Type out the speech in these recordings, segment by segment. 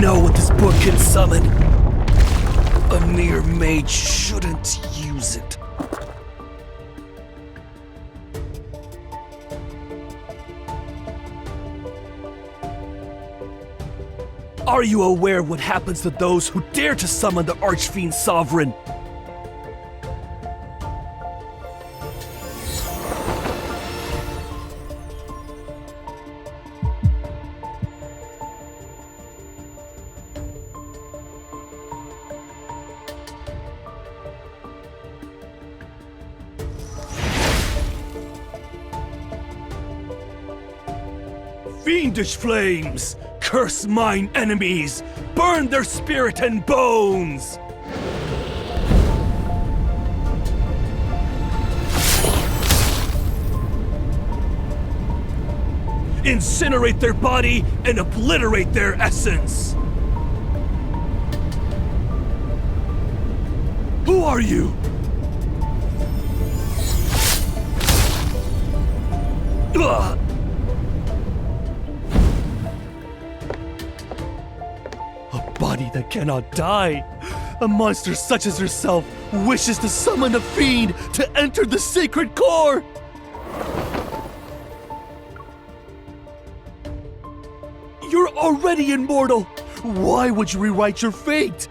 know what this book can summon. A mere mage shouldn't use it. Are you aware of what happens to those who dare to summon the Archfiend Sovereign? Fiendish flames! Curse mine enemies! Burn their spirit and bones! Incinerate their body and obliterate their essence! Who are you? Ugh. A body that cannot die. A monster such as herself wishes to summon a fiend to enter the sacred core. You're already immortal. Why would you rewrite your fate?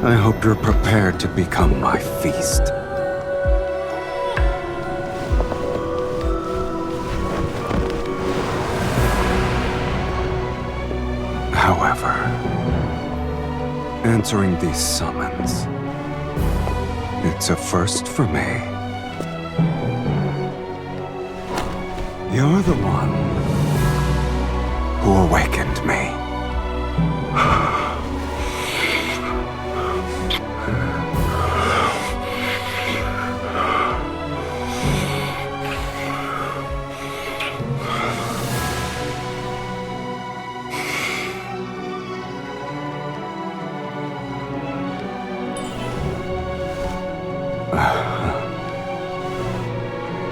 I hope you're prepared to become my feast. However, answering these summons, it's a first for me. You're the one who awakened me.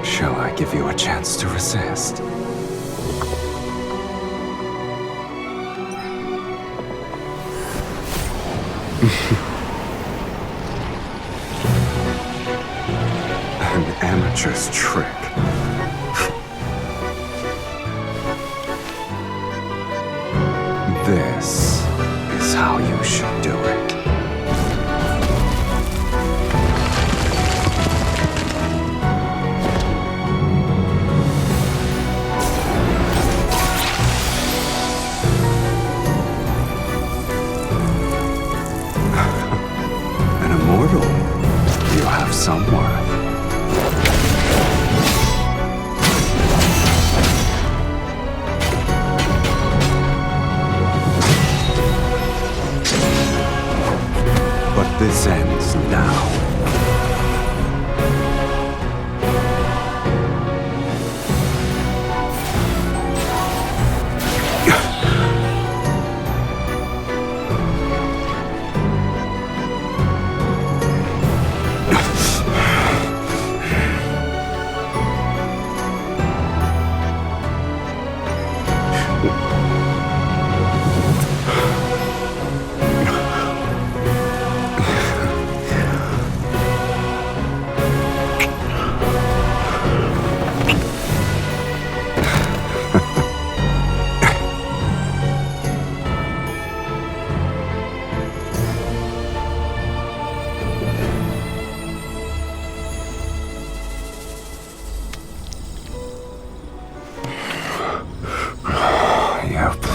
Shall I give you a chance to resist? An amateur's trick. This is how you should do it. You have some worth. But this ends now.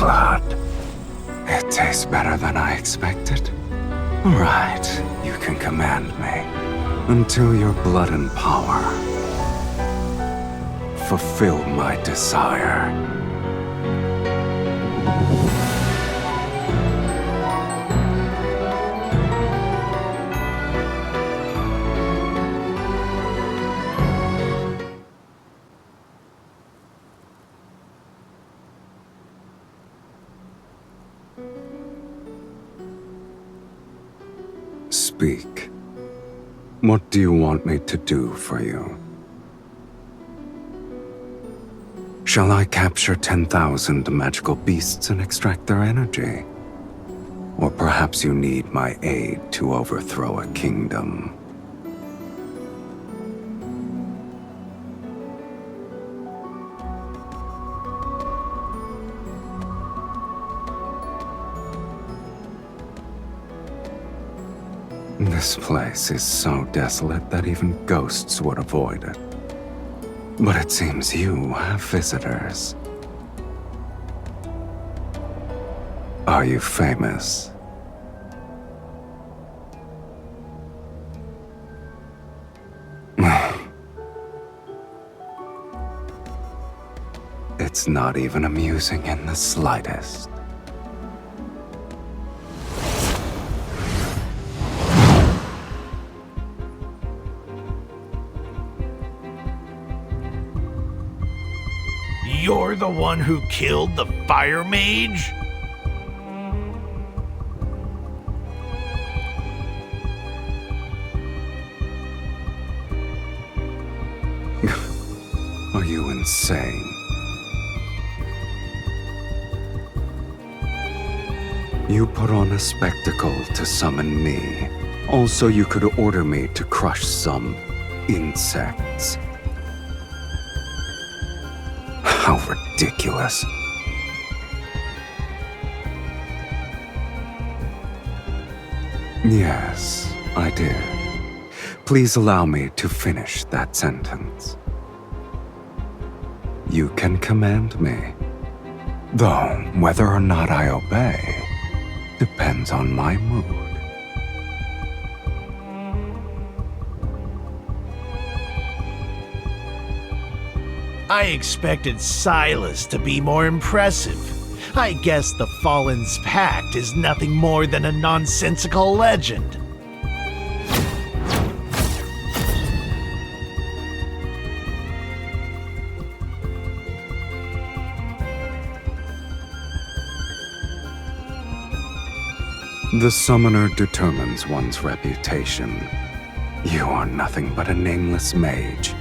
Blood. It tastes better than I expected. Right, you can command me until your blood and power fulfill my desire. Speak. What do you want me to do for you? Shall I capture 10,000 magical beasts and extract their energy? Or perhaps you need my aid to overthrow a kingdom? This place is so desolate that even ghosts would avoid it. But it seems you have visitors. Are you famous? It's not even amusing in the slightest. You're the one who killed the fire mage? Are you insane? You put on a spectacle to summon me. Also, you could order me to crush some insects. How ridiculous. Yes, I did. Please allow me to finish that sentence. You can command me, though whether or not I obey depends on my mood. I expected Sylus to be more impressive. I guess the Fallen's pact is nothing more than a nonsensical legend. The summoner determines one's reputation. You are nothing but a nameless mage.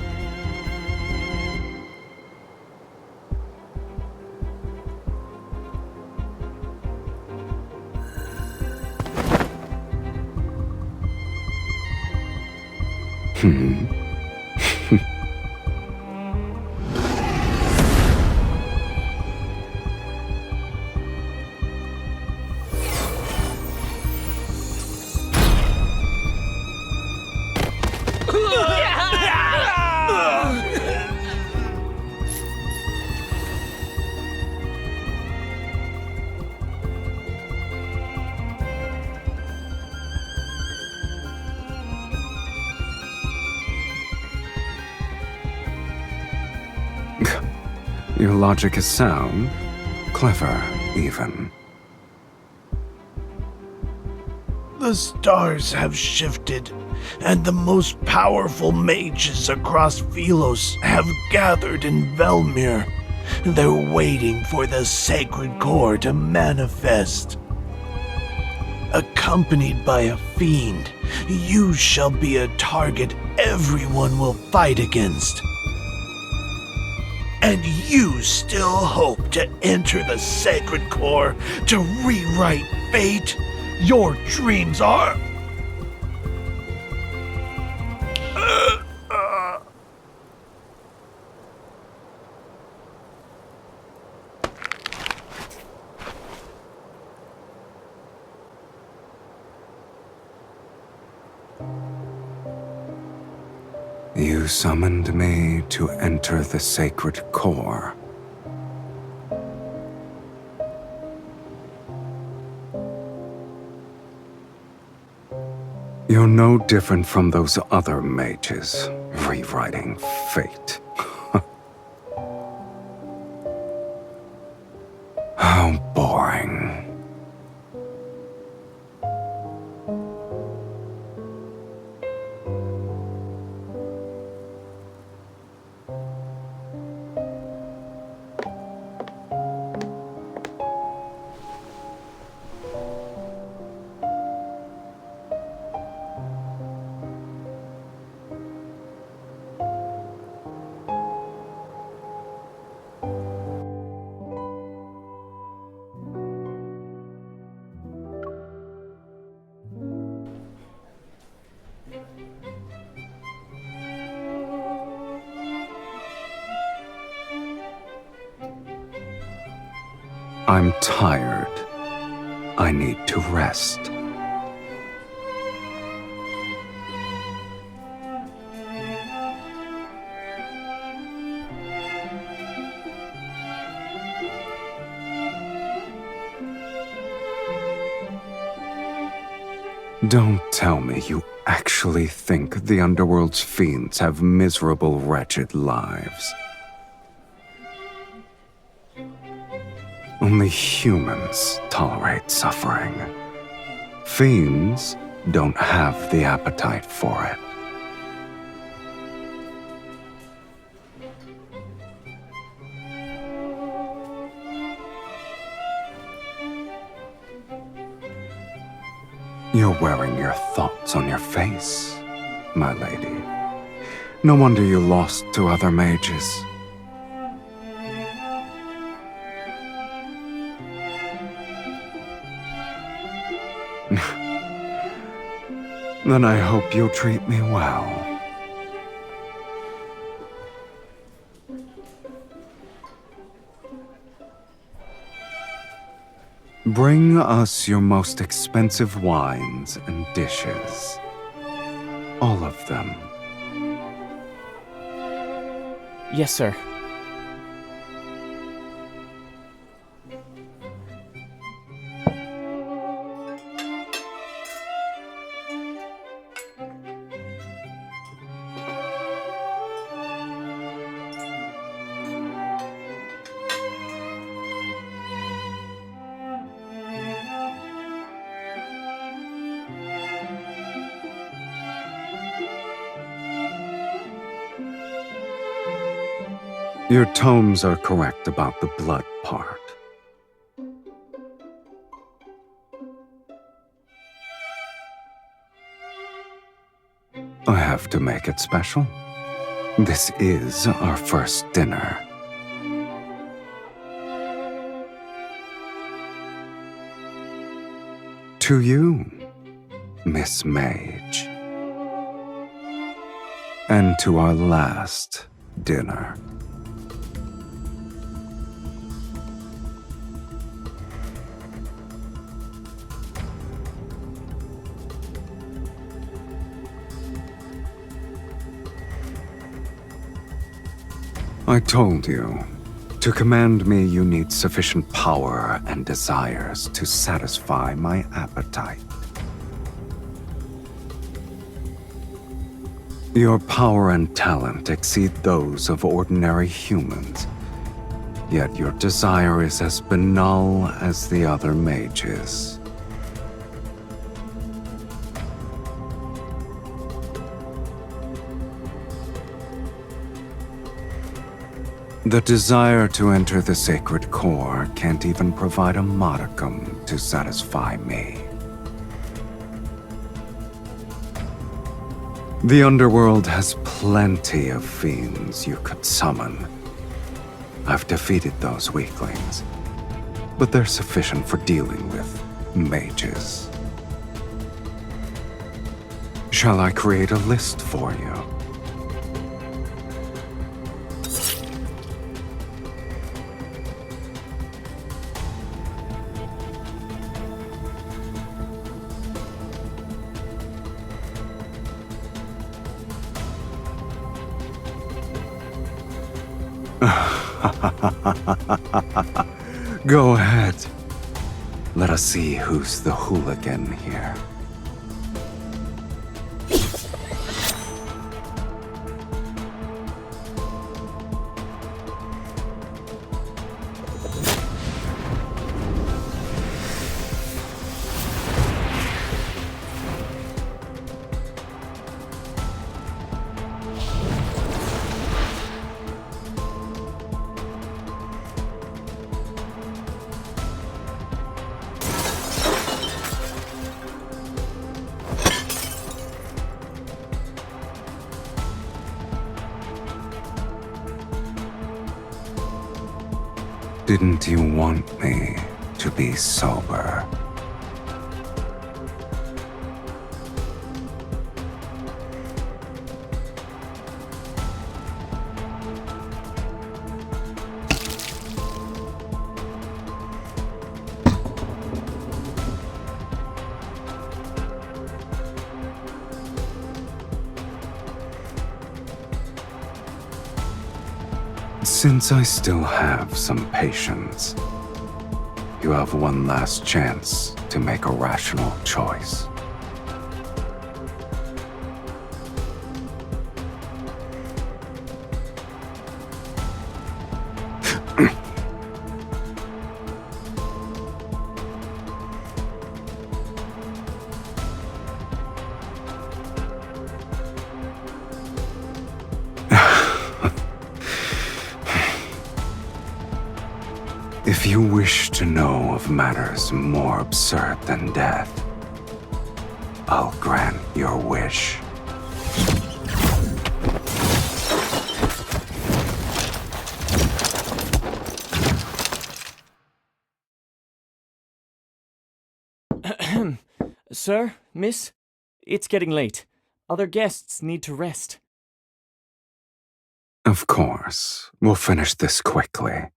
Your logic is sound, clever even. The stars have shifted, and the most powerful mages across Sylus have gathered in Velmir. They're waiting for the sacred core to manifest. Accompanied by a fiend, you shall be a target everyone will fight against. And you still hope to enter the sacred core to rewrite fate? Your dreams are... You summoned me to enter the sacred core. You're no different from those other mages, rewriting fate. How boring. I'm tired. I need to rest. Don't tell me you actually think the Underworld's fiends have miserable, wretched lives. Only humans tolerate suffering. Fiends don't have the appetite for it. You're wearing your thoughts on your face, my lady. No wonder you lost to other mages. Then I hope you'll treat me well. Bring us your most expensive wines and dishes. All of them. Yes, sir. Your tomes are correct about the blood part. I have to make it special. This is our first dinner. To you, Miss Mage. And to our last dinner. I told you, to command me you need sufficient power and desires to satisfy my appetite. Your power and talent exceed those of ordinary humans, yet your desire is as banal as the other mages. The desire to enter the sacred core can't even provide a modicum to satisfy me. The underworld has plenty of fiends you could summon. I've defeated those weaklings, but they're sufficient for dealing with mages. Shall I create a list for you? Go ahead. Let us see who's the hooligan here. Didn't you want me to be sober? Since I still have some patience, you have one last chance to make a rational choice. If you wish to know of matters more absurd than death, I'll grant your wish. Sir, miss, it's getting late. Other guests need to rest. Of course, we'll finish this quickly.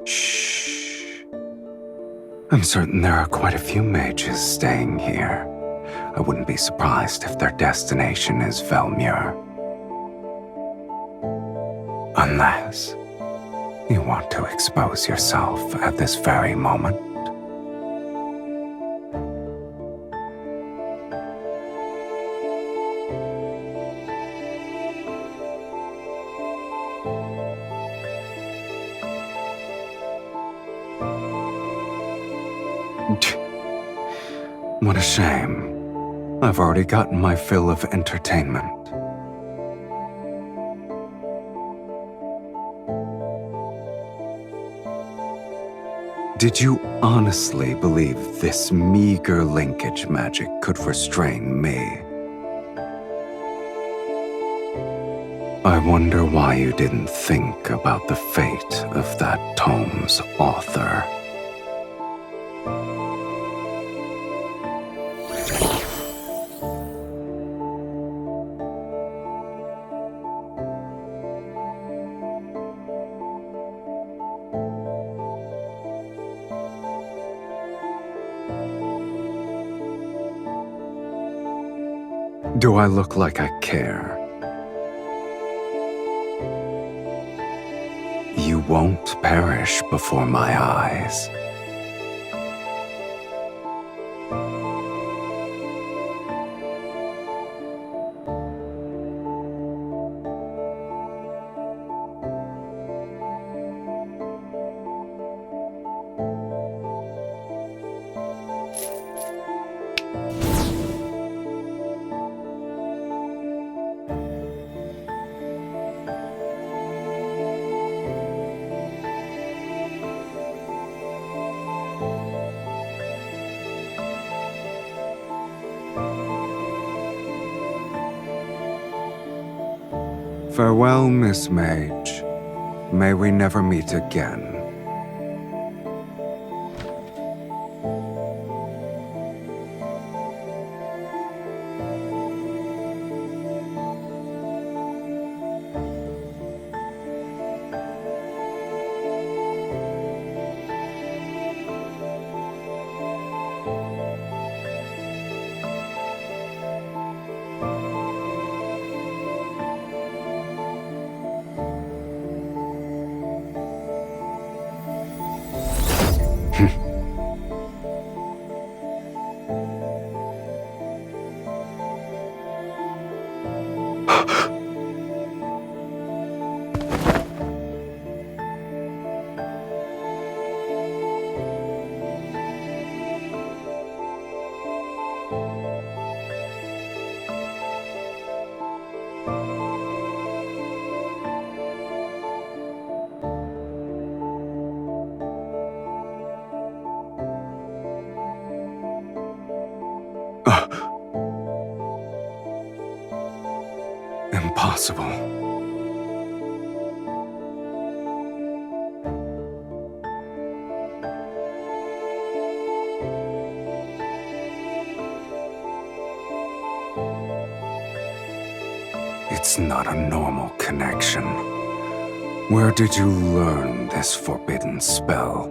Shh. I'm certain there are quite a few mages staying here. I wouldn't be surprised if their destination is Velmure. Unless you want to expose yourself at this very moment. What a shame. I've already gotten my fill of entertainment. Did you honestly believe this meager linkage magic could restrain me? I wonder why you didn't think about the fate of that tome's author. Do I look like I care? You won't perish before my eyes. Farewell, Miss Mage. May we never meet again. Impossible. It's not a normal connection. Where did you learn this forbidden spell?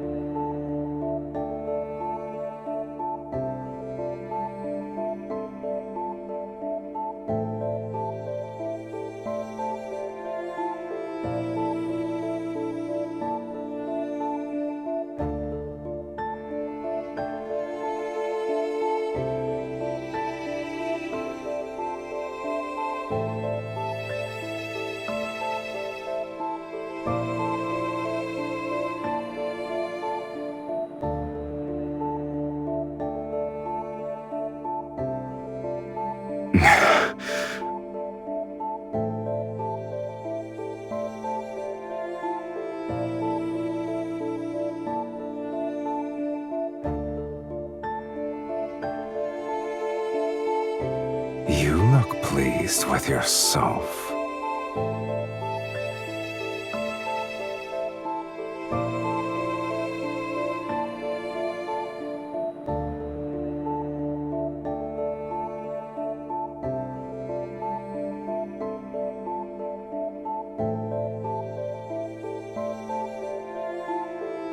You look pleased with yourself.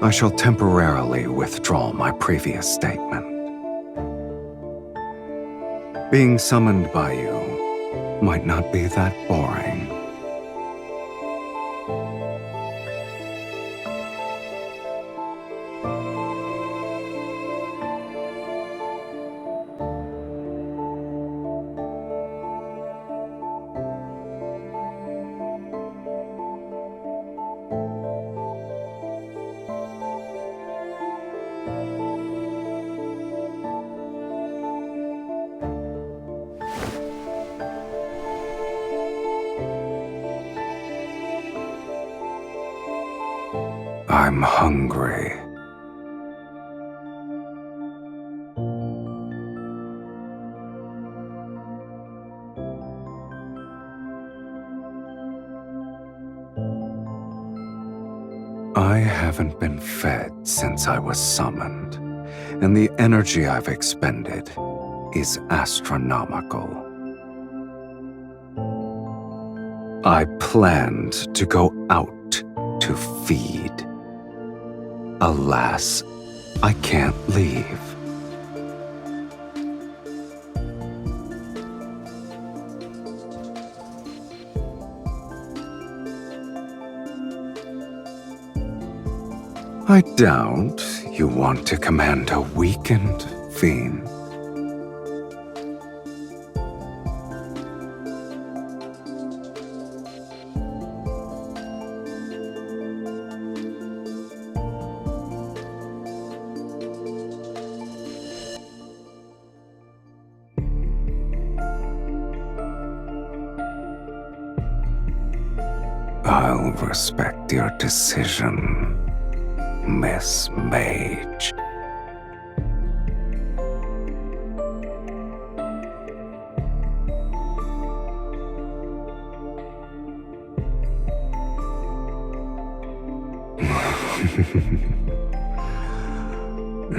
I shall temporarily withdraw my previous statement. Being summoned by you might not be that boring. I'm hungry. I haven't been fed since I was summoned, and the energy I've expended is astronomical. I planned to go out to feed. Alas, I can't leave. I doubt you want to command a weakened fiend. I'll respect your decision, Miss Mage.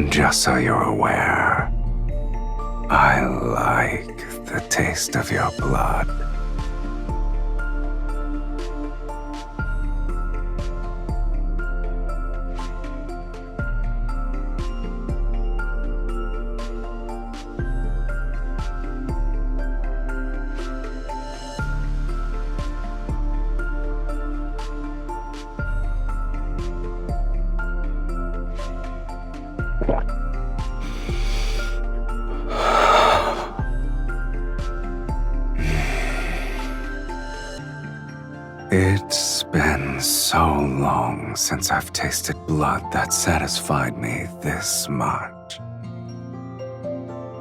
Just so you're aware, I like the taste of your blood. It's been so long since I've tasted blood that satisfied me this much.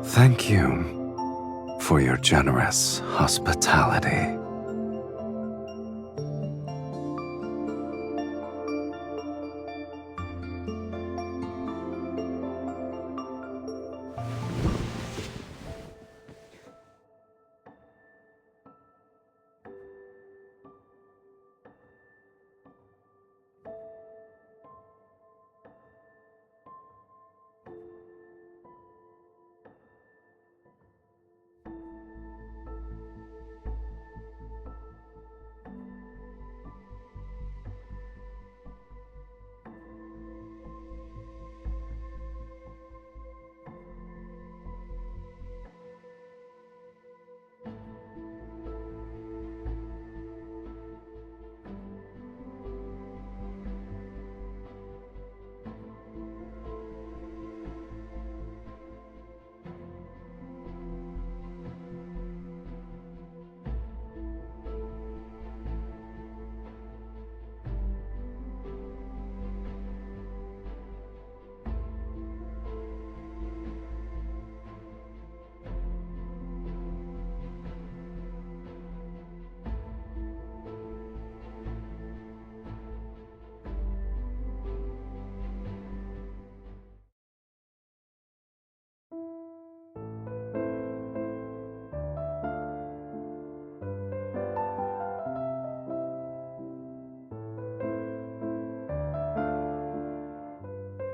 Thank you for your generous hospitality.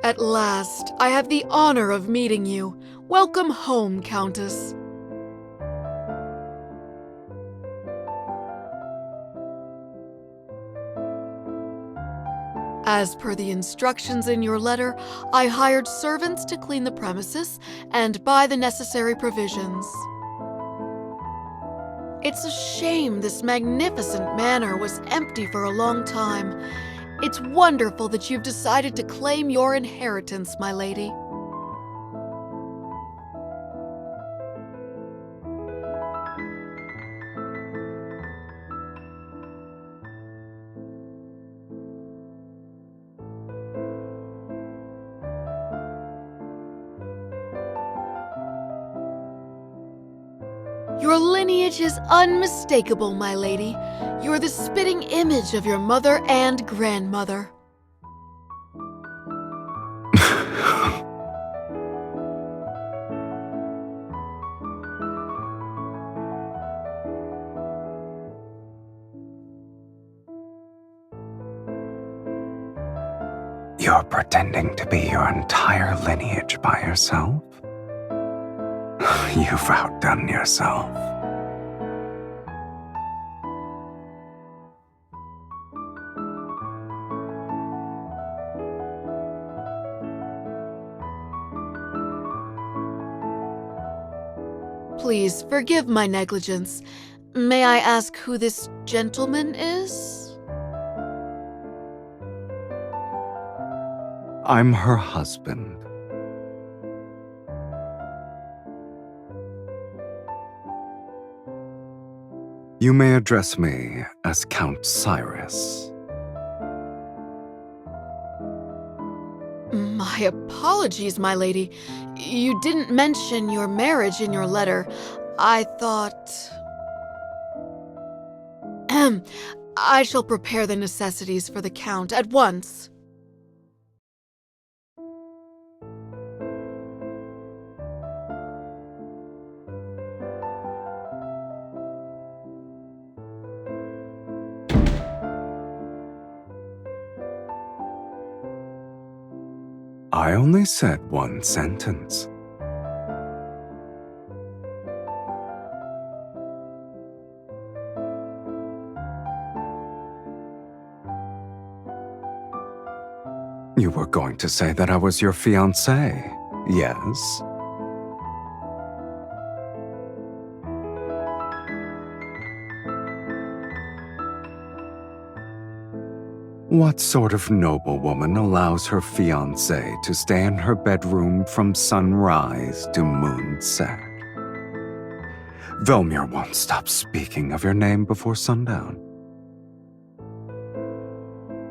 At last, I have the honor of meeting you. Welcome home, Countess. As per the instructions in your letter, I hired servants to clean the premises and buy the necessary provisions. It's a shame this magnificent manor was empty for a long time. It's wonderful that you've decided to claim your inheritance, my lady. Your lineage is unmistakable, my lady. You're the spitting image of your mother and grandmother. You're pretending to be your entire lineage by yourself? You've outdone yourself. Please forgive my negligence. May I ask who this gentleman is? I'm her husband. You may address me as Count Sylus. My apologies, my lady. You didn't mention your marriage in your letter. I thought... I shall prepare the necessities for the Count at once. I only said one sentence. You were going to say that I was your fiancé, yes? What sort of noblewoman allows her fiancé to stay in her bedroom from sunrise to moonset? Velmir won't stop speaking of your name before sundown.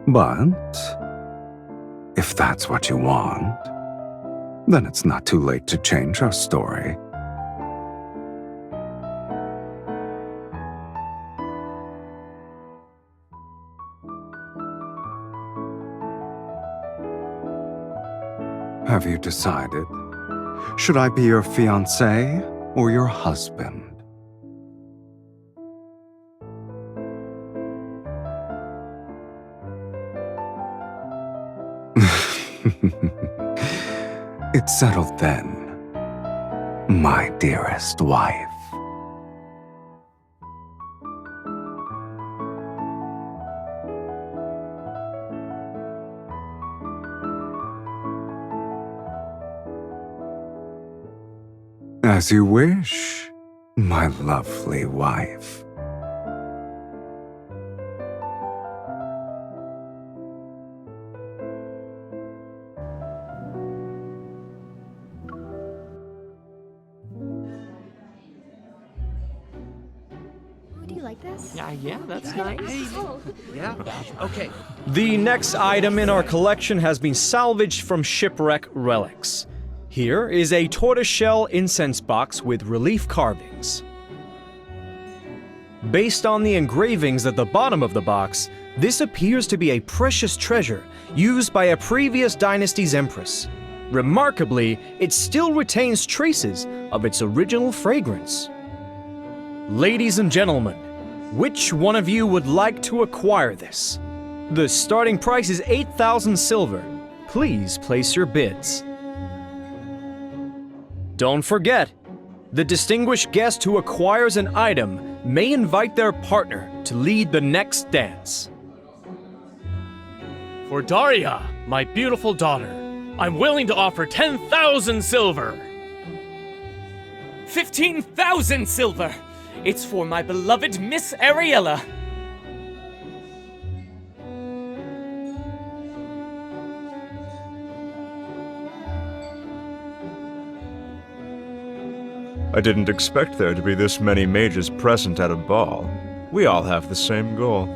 But if that's what you want, then it's not too late to change our story. Have you decided? Should I be your fiancé or your husband? It's settled then, my dearest wife. As you wish, my lovely wife. Do you like this? Yeah, that's nice. Oh. Yeah? Okay. The next item in our collection has been salvaged from shipwreck relics. Here is a tortoiseshell incense box with relief carvings. Based on the engravings at the bottom of the box, this appears to be a precious treasure used by a previous dynasty's empress. Remarkably, it still retains traces of its original fragrance. Ladies and gentlemen, which one of you would like to acquire this? The starting price is 8,000 silver. Please place your bids. Don't forget, the distinguished guest who acquires an item may invite their partner to lead the next dance. For Daria, my beautiful daughter, I'm willing to offer 10,000 silver. 15,000 silver! It's for my beloved Miss Ariella. I didn't expect there to be this many mages present at a ball. We all have the same goal.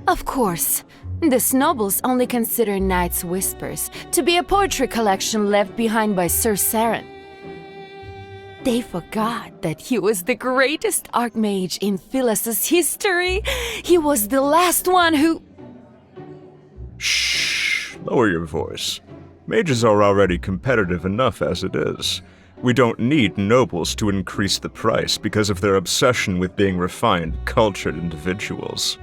Of course. The nobles only consider Night's Whispers to be a poetry collection left behind by Sir Saren. They forgot that he was the greatest archmage in Sylus' history. He was the last one who... Shh! Lower your voice. Mages are already competitive enough as it is. We don't need nobles to increase the price because of their obsession with being refined, cultured individuals.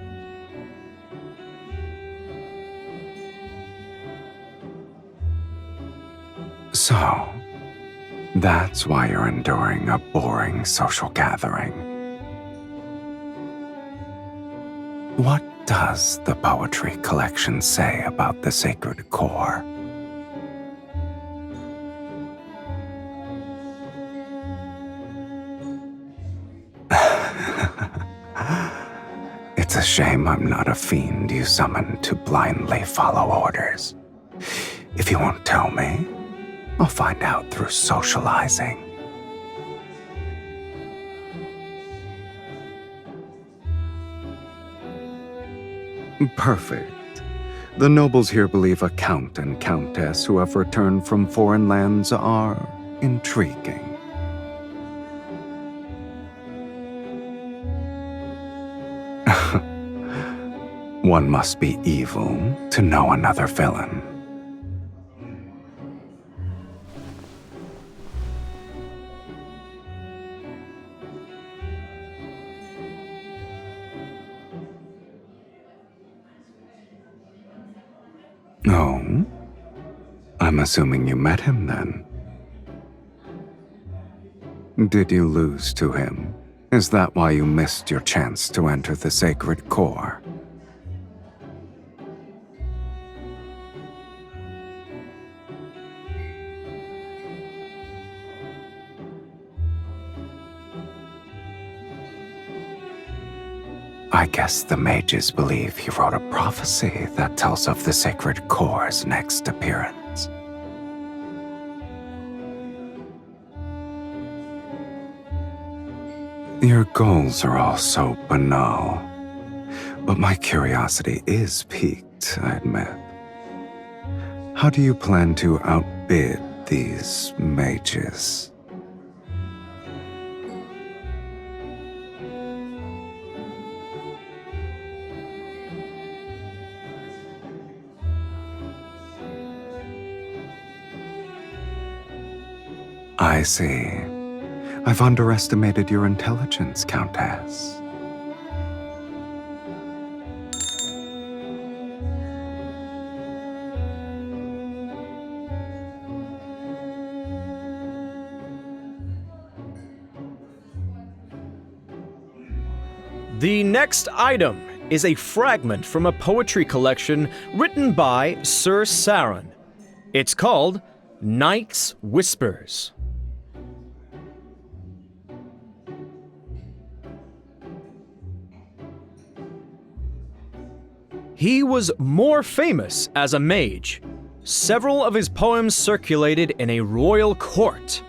So, that's why you're enduring a boring social gathering. What does the poetry collection say about the sacred core? It's a shame I'm not a fiend you summon to blindly follow orders. If you won't tell me, I'll find out through socializing. Perfect. The nobles here believe a count and countess who have returned from foreign lands are intriguing. One must be evil to know another villain. Oh? I'm assuming you met him then. Did you lose to him? Is that why you missed your chance to enter the sacred core? I guess the mages believe he wrote a prophecy that tells of the sacred core's next appearance. Your goals are all so banal, but my curiosity is piqued, I admit. How do you plan to outbid these mages? I see. I've underestimated your intelligence, Countess. The next item is a fragment from a poetry collection written by Sir Saren. It's called Night's Whispers. He was more famous as a mage. Several of his poems circulated in a royal court.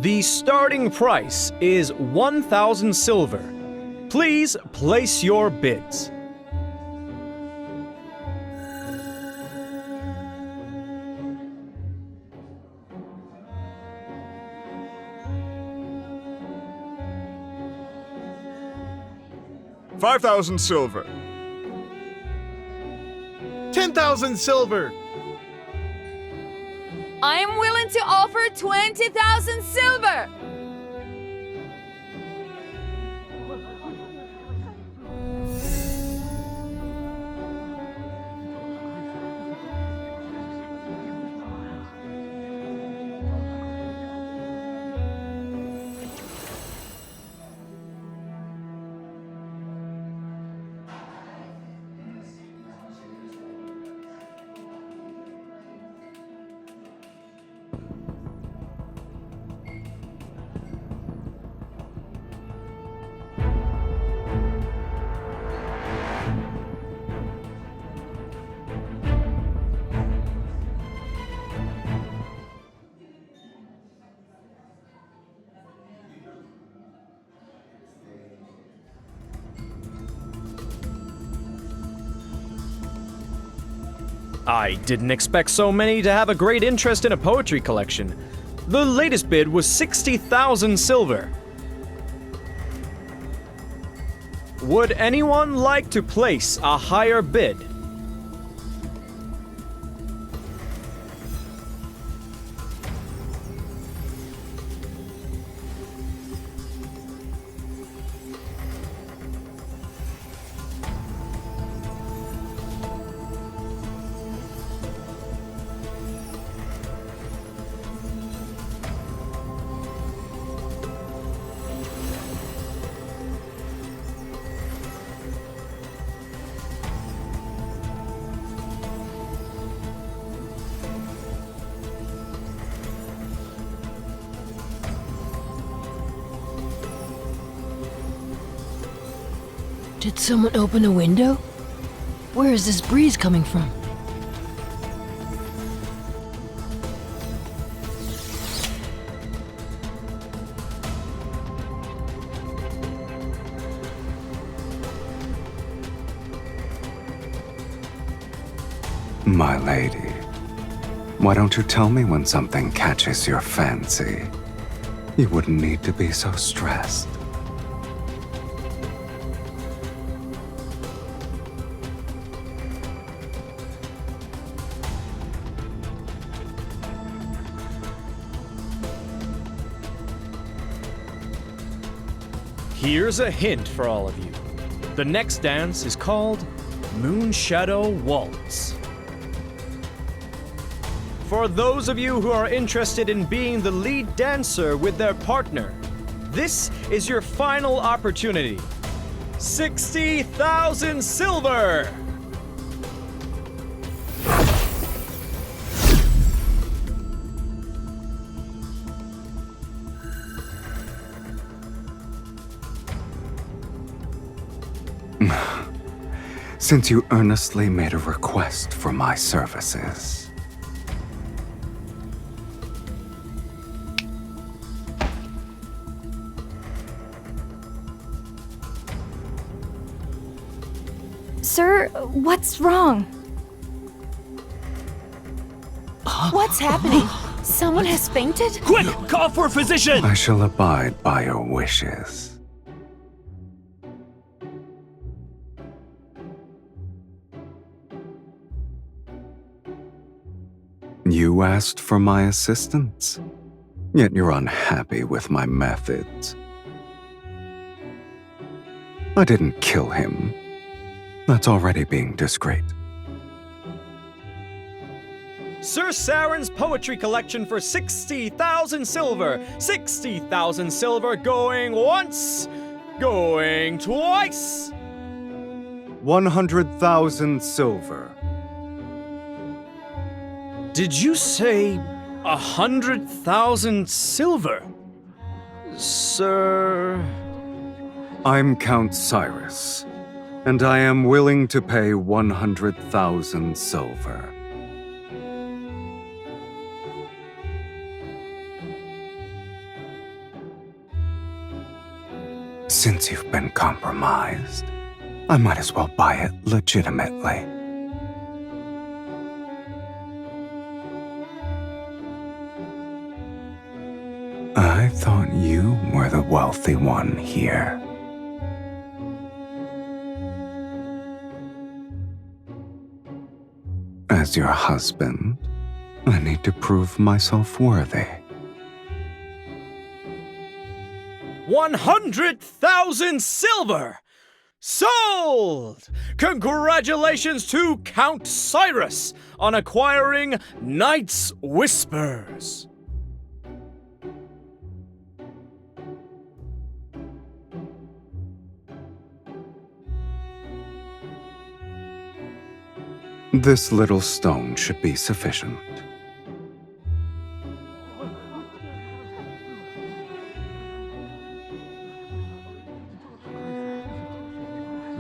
The starting price is 1,000 silver. Please place your bids. $5,000 silver. 10,000 silver! I'm willing to offer 20,000 silver! I didn't expect so many to have a great interest in a poetry collection. The latest bid was 60,000 silver. Would anyone like to place a higher bid? Did someone open a window? Where is this breeze coming from? My lady, why don't you tell me when something catches your fancy? You wouldn't need to be so stressed. Here's a hint for all of you. The next dance is called Moonshadow Waltz. For those of you who are interested in being the lead dancer with their partner, this is your final opportunity. 60,000 silver! Since you earnestly made a request for my services. Sir, what's wrong? What's happening? Someone has fainted? Quick! Call for a physician! I shall abide by your wishes. You asked for my assistance, yet you're unhappy with my methods. I didn't kill him. That's already being discreet. Sir Saren's poetry collection for 60,000 silver. 60,000 silver going once, going twice. 100,000 silver. Did you say 100,000 silver? Sir... I'm Count Sylus, and I am willing to pay 100,000 silver. Since you've been compromised, I might as well buy it legitimately. I thought you were the wealthy one here. As your husband, I need to prove myself worthy. 100,000 silver! Sold! Congratulations to Count Sylus on acquiring Night's Whispers. This little stone should be sufficient.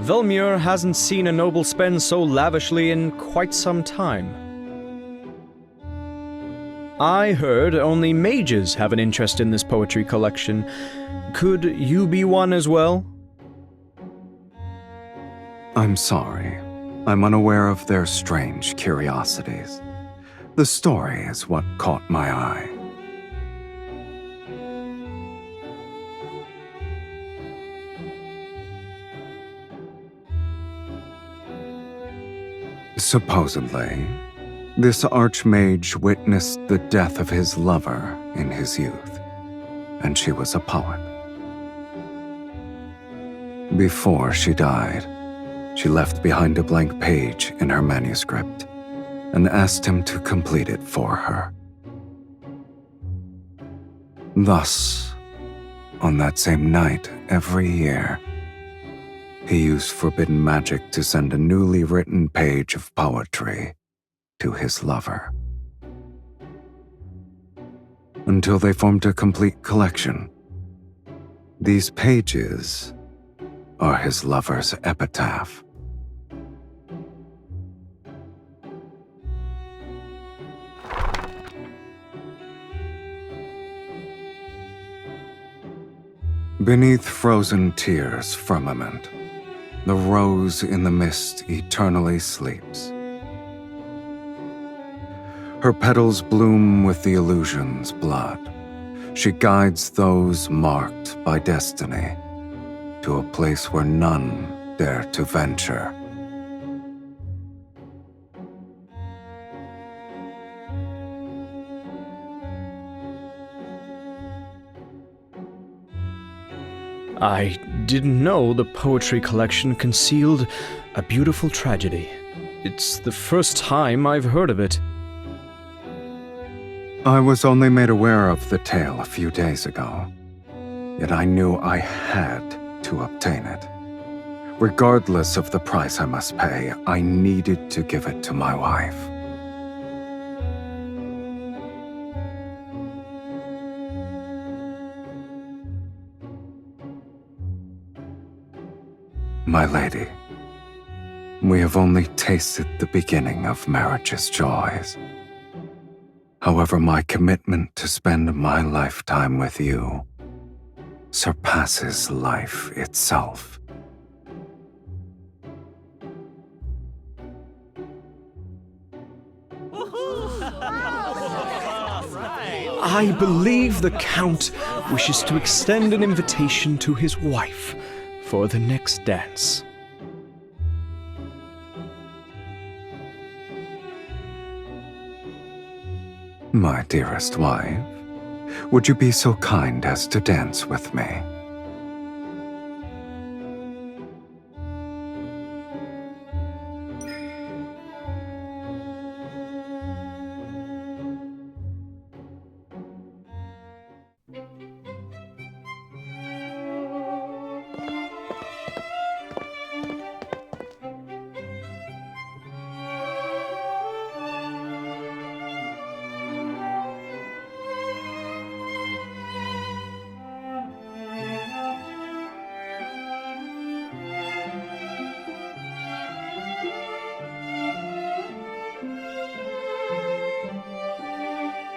Velmur hasn't seen a noble spend so lavishly in quite some time. I heard only mages have an interest in this poetry collection. Could you be one as well? I'm sorry. I'm unaware of their strange curiosities. The story is what caught my eye. Supposedly, this archmage witnessed the death of his lover in his youth, and she was a poet. Before she died, she left behind a blank page in her manuscript and asked him to complete it for her. Thus, on that same night every year, he used forbidden magic to send a newly written page of poetry to his lover. Until they formed a complete collection. These pages are his lover's epitaph. Beneath frozen tears' firmament, the rose in the mist eternally sleeps. Her petals bloom with the illusion's blood. She guides those marked by destiny to a place where none dare to venture. I didn't know the poetry collection concealed a beautiful tragedy. It's the first time I've heard of it. I was only made aware of the tale a few days ago, yet I knew I had to obtain it. Regardless of the price I must pay, I needed to give it to my wife. My lady, we have only tasted the beginning of marriage's joys. However, my commitment to spend my lifetime with you surpasses life itself. I believe the Count wishes to extend an invitation to his wife for the next dance. My dearest wife, would you be so kind as to dance with me?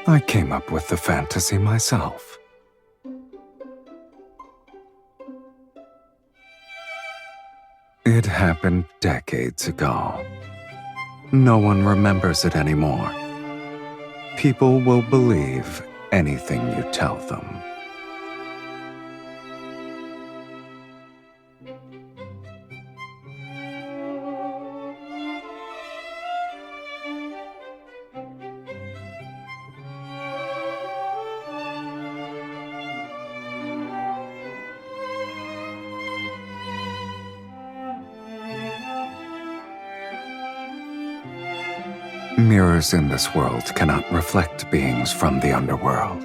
I came up with the fantasy myself. It happened decades ago. No one remembers it anymore. People will believe anything you tell them. Mirrors in this world cannot reflect beings from the underworld.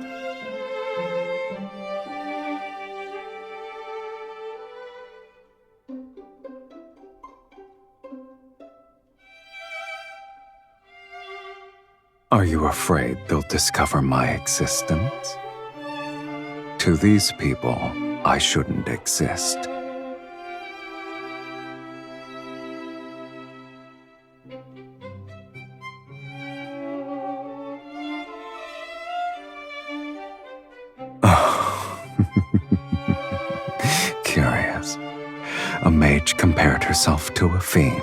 Are you afraid they'll discover my existence? To these people, I shouldn't exist. Curious. A mage compared herself to a fiend.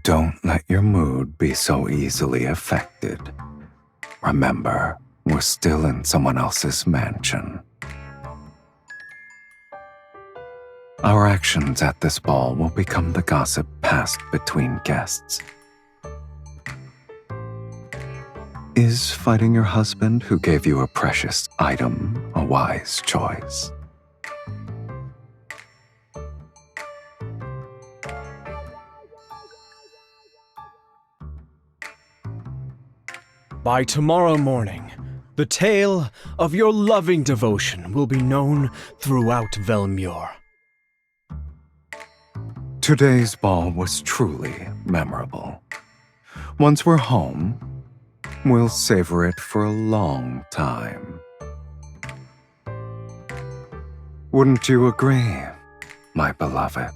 Don't let your mood be so easily affected. Remember, we're still in someone else's mansion. Our actions at this ball will become the gossip passed between guests. Is fighting your husband who gave you a precious item a wise choice? By tomorrow morning, the tale of your loving devotion will be known throughout Velmure. Today's ball was truly memorable. Once we're home, we'll savor it for a long time. Wouldn't you agree, my beloved?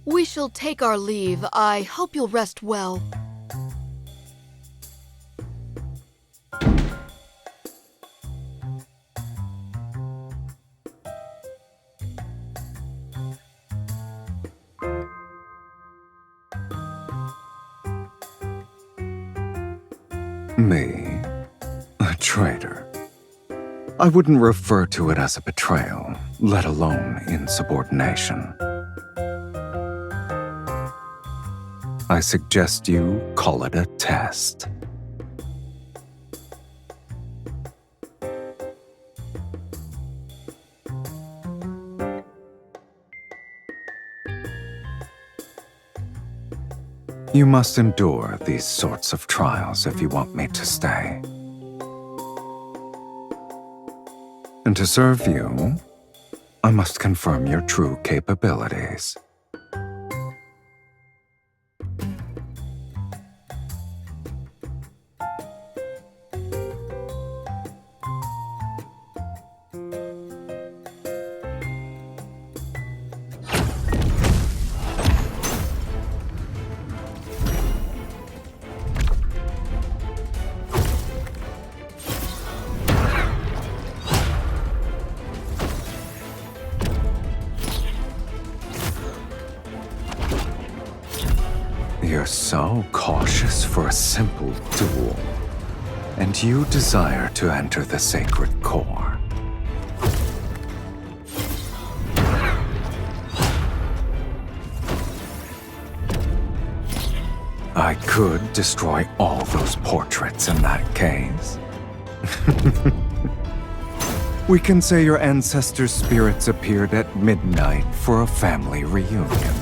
We shall take our leave. I hope you'll rest well. Me? A traitor? I wouldn't refer to it as a betrayal, let alone insubordination. I suggest you call it a test. You must endure these sorts of trials if you want me to stay. And to serve you, I must confirm your true capabilities. You're so cautious for a simple duel, and you desire to enter the sacred core. I could destroy all those portraits in that case. We can say your ancestors' spirits appeared at midnight for a family reunion.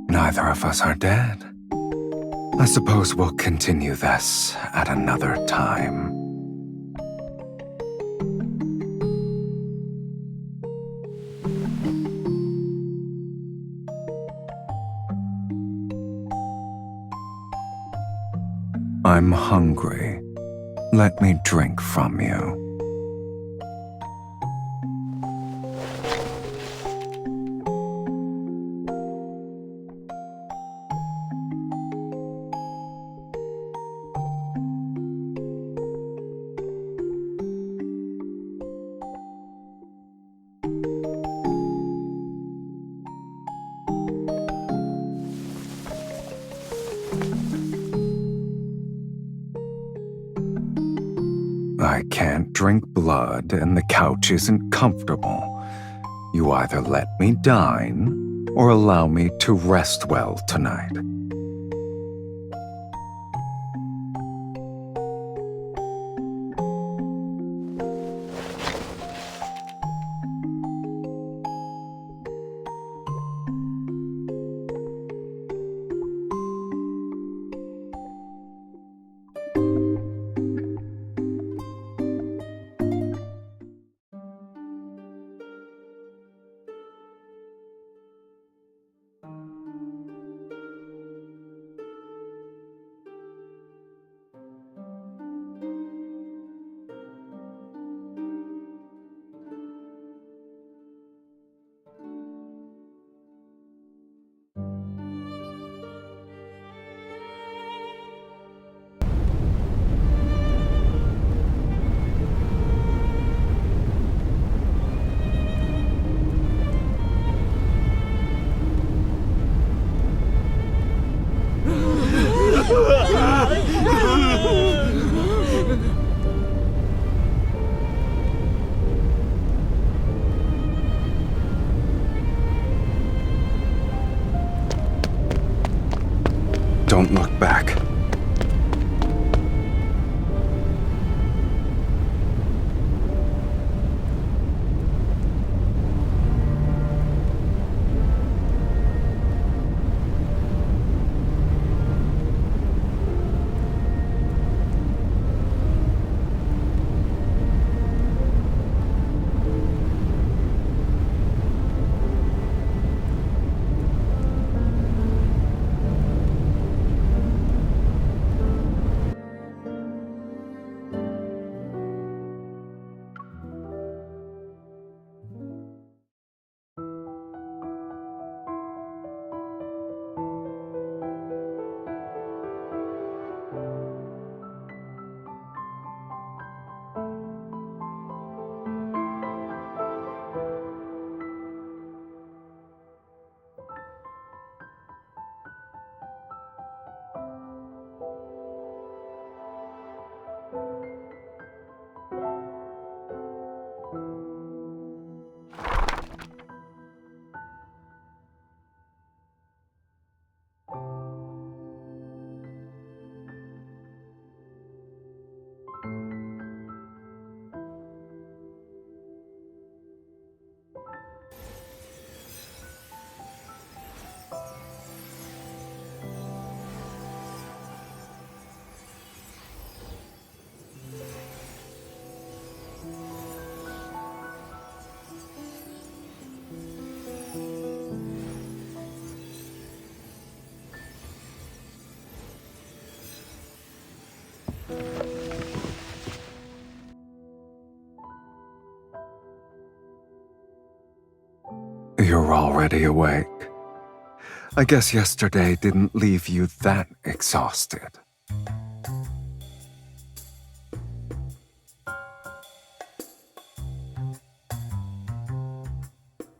Neither of us are dead. I suppose we'll continue this at another time. I'm hungry. Let me drink from you. I can't drink blood and the couch isn't comfortable. You either let me dine, or allow me to rest well tonight. Don't look back. You're already awake. I guess yesterday didn't leave you that exhausted.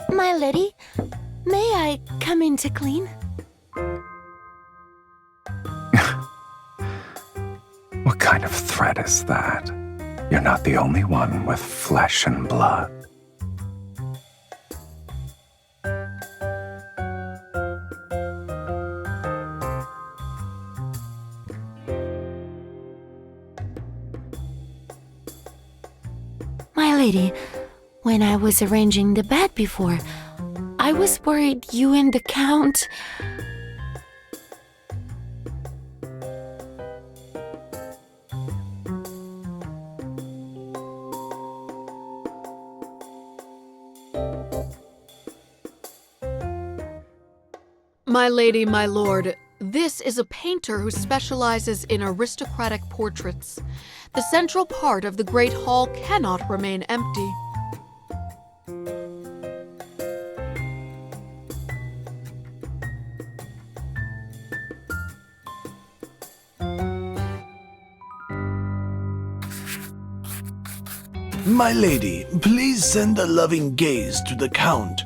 My lady, may I come in to clean? What kind of threat is that? You're not the only one with flesh and blood. My lady, when I was arranging the bed before, I was worried you and the Count... My lady, my lord, this is a painter who specializes in aristocratic portraits. The central part of the Great Hall cannot remain empty. My lady, please send a loving gaze to the Count.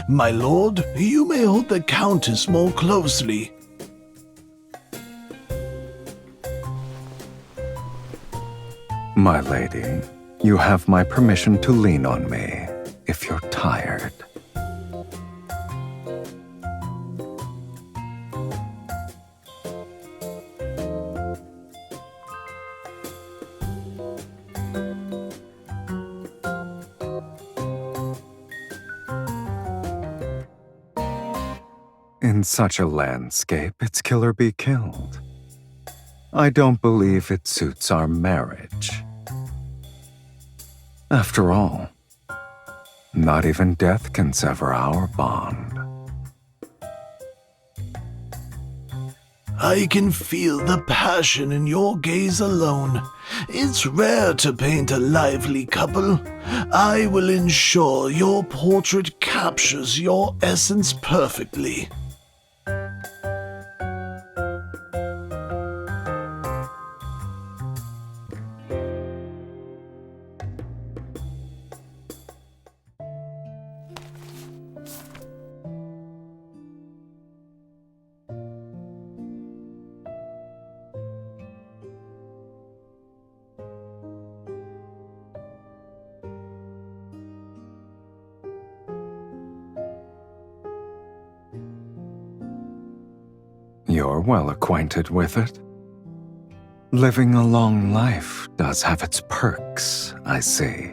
My lord, you may hold the Countess more closely. My lady, you have my permission to lean on me if you're tired. In such a landscape, it's kill or be killed. I don't believe it suits our marriage. After all, not even death can sever our bond. I can feel the passion in your gaze alone. It's rare to paint a lively couple. I will ensure your portrait captures your essence perfectly. You're well acquainted with it. Living a long life does have its perks, I see.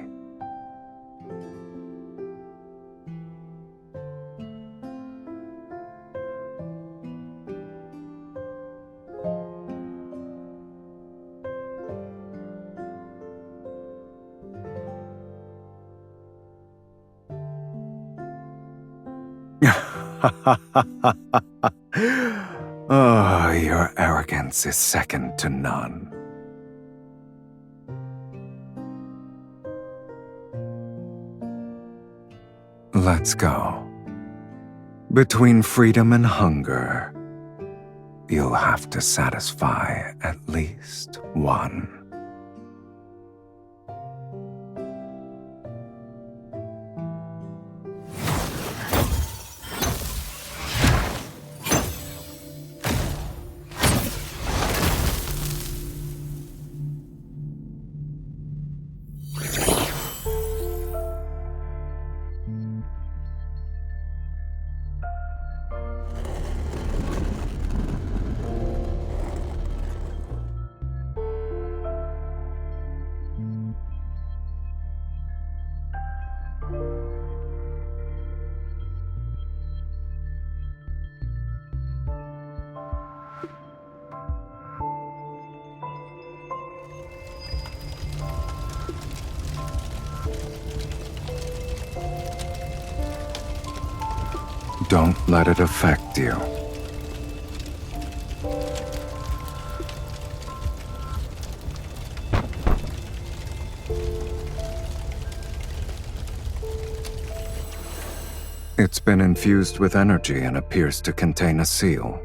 Oh, your arrogance is second to none. Let's go. Between freedom and hunger, you'll have to satisfy at least one. Don't let it affect you. It's been infused with energy and appears to contain a seal.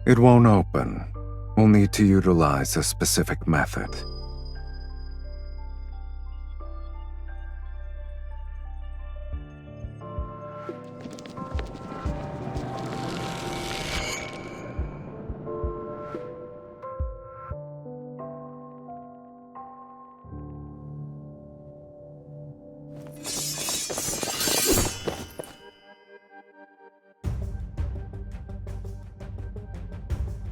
It won't open. We'll need to utilize a specific method.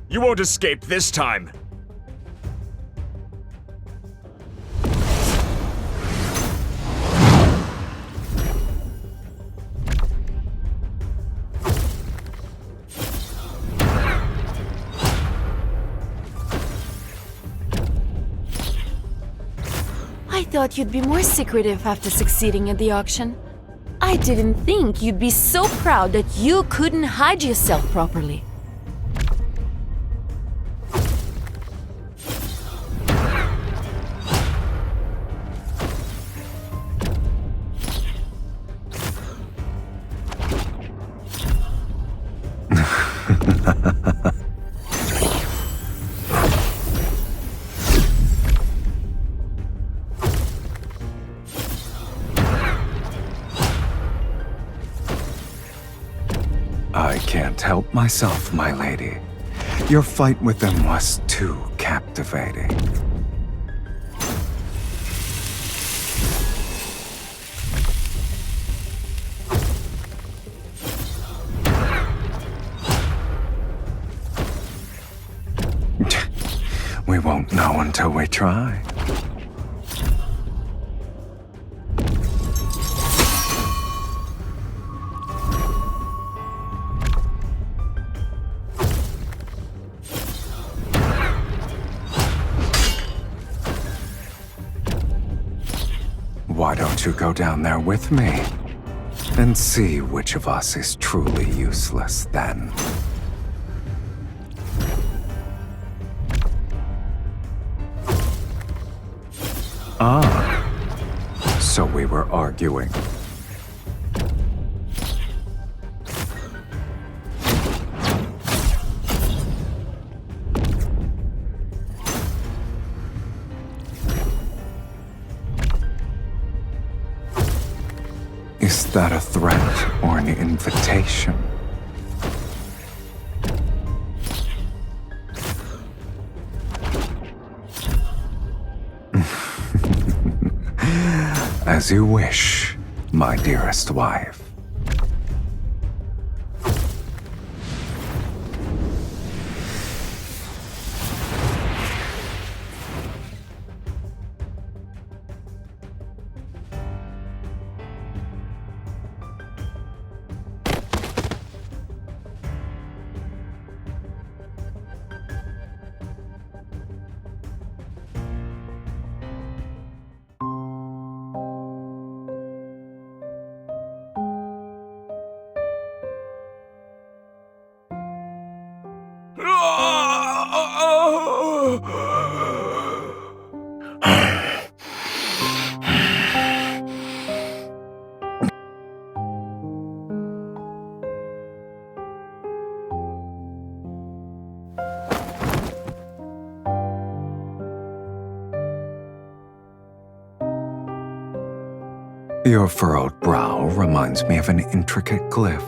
You won't escape this time! I thought you'd be more secretive after succeeding at the auction. I didn't think you'd be so proud that you couldn't hide yourself properly. I can't help myself, my lady. Your fight with them was too captivating. We won't know until we try. Why don't you go down there with me? And see which of us is truly useless then. Ah, so we were arguing. Is that a threat or an invitation? As you wish, my dearest wife. Your furrowed brow reminds me of an intricate glyph.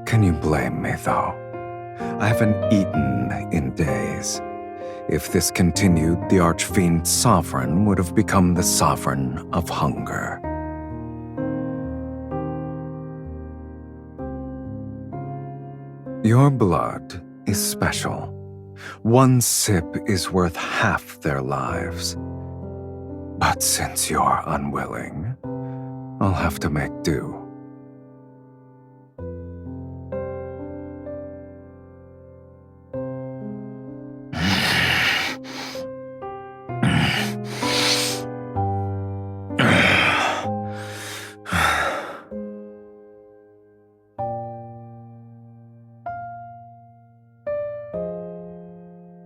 Can you blame me, though? I haven't eaten in days. If this continued, the Archfiend Sovereign would have become the Sovereign of Hunger. Your blood is special. One sip is worth half their lives. But since you're unwilling, I'll have to make do.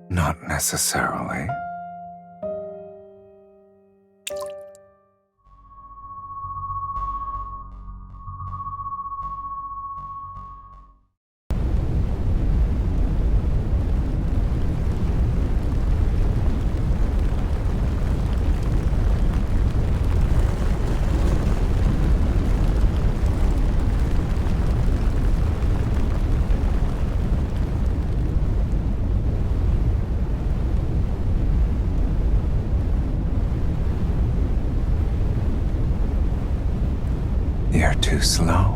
Not necessarily. You're too slow.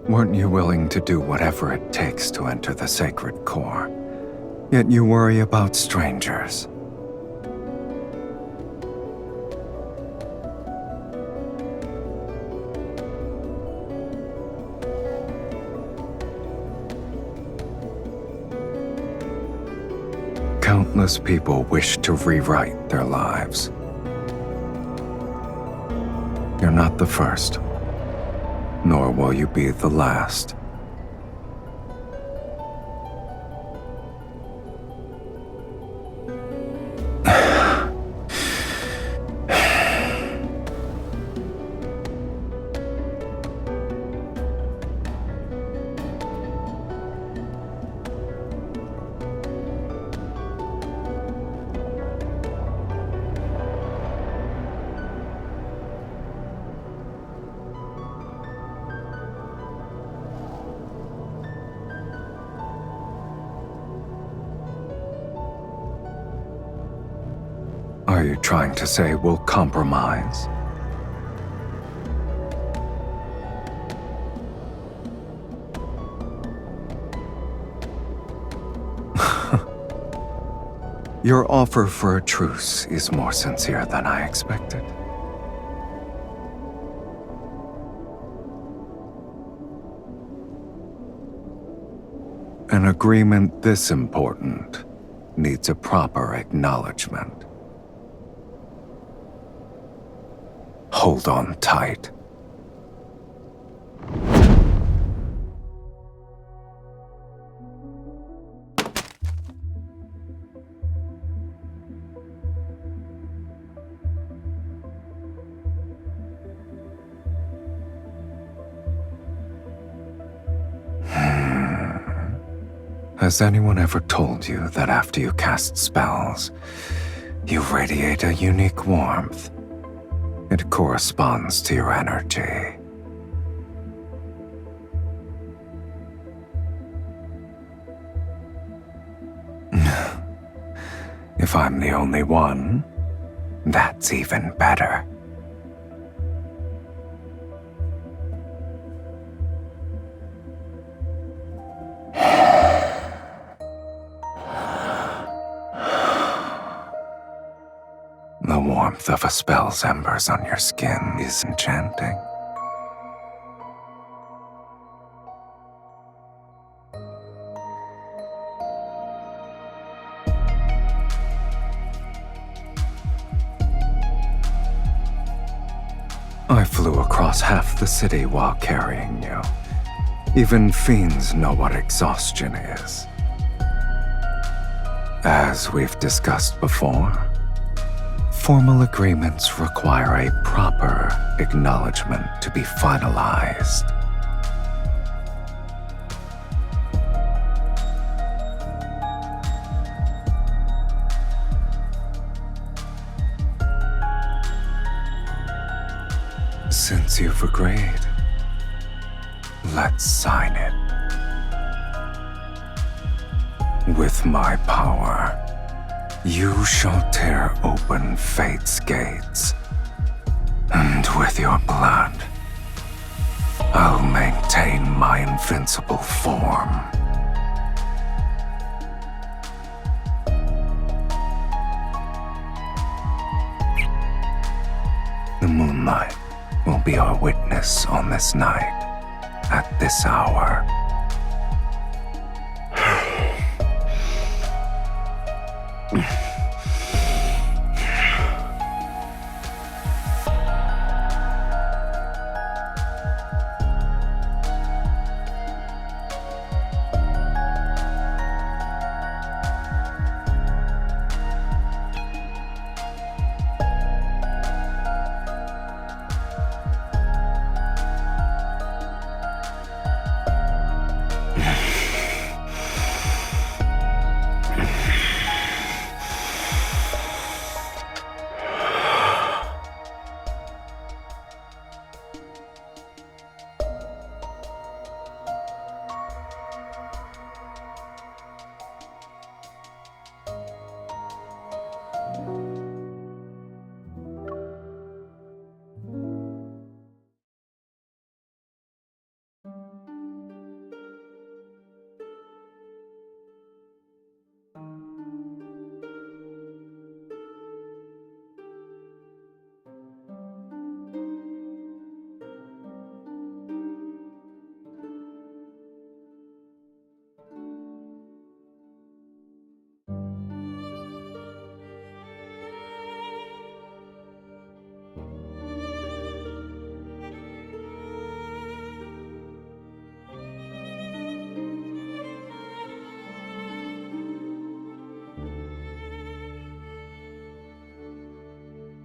Weren't you willing to do whatever it takes to enter the sacred core? Yet you worry about strangers. Countless people wish to rewrite their lives. You're not the first, nor will you be the last. Are you trying to say we'll compromise? Your offer for a truce is more sincere than I expected. An agreement this important needs a proper acknowledgement. Hold on tight. Has anyone ever told you that after you cast spells, you radiate a unique warmth? It corresponds to your energy. If I'm the only one, that's even better. The warmth of a spell's embers on your skin is enchanting. I flew across half the city while carrying you. Even fiends know what exhaustion is. As we've discussed before, formal agreements require a proper acknowledgement to be finalized. Since you've agreed, let's sign it. With my power, you shall tear open fate's gates, and with your blood, I'll maintain my invincible form. The moonlight will be our witness on this night, at this hour.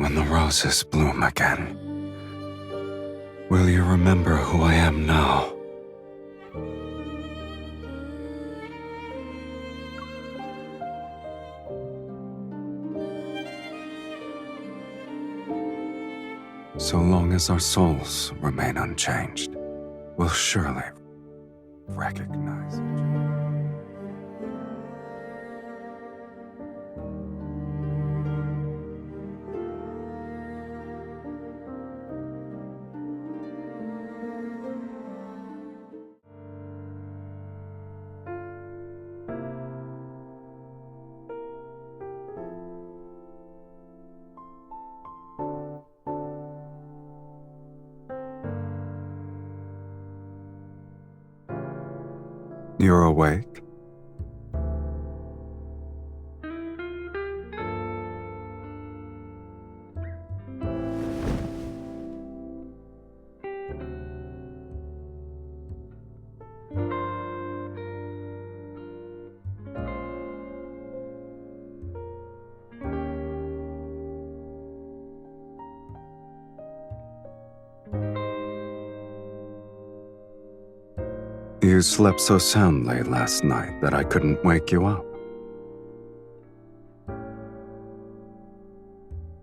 When the roses bloom again, will you remember who I am now? So long as our souls remain unchanged, we'll surely recognize each other. You're awake? You slept so soundly last night that I couldn't wake you up.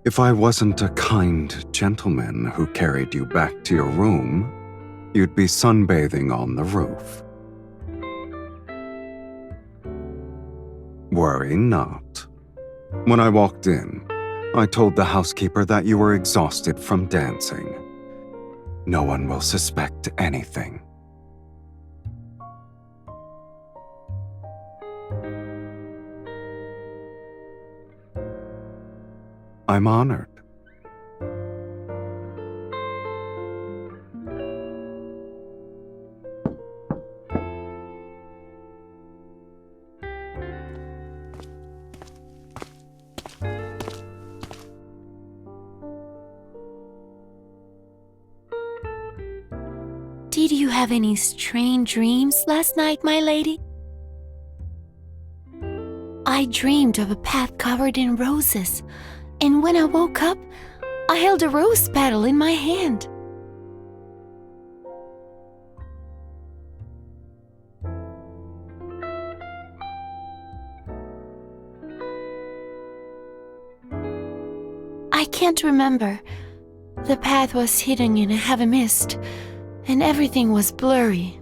If I wasn't a kind gentleman who carried you back to your room, you'd be sunbathing on the roof. Worry not. When I walked in, I told the housekeeper that you were exhausted from dancing. No one will suspect anything. I'm honored. Did you have any strange dreams last night, my lady? I dreamed of a path covered in roses, and when I woke up, I held a rose petal in my hand. I can't remember. The path was hidden in a heavy mist, and everything was blurry.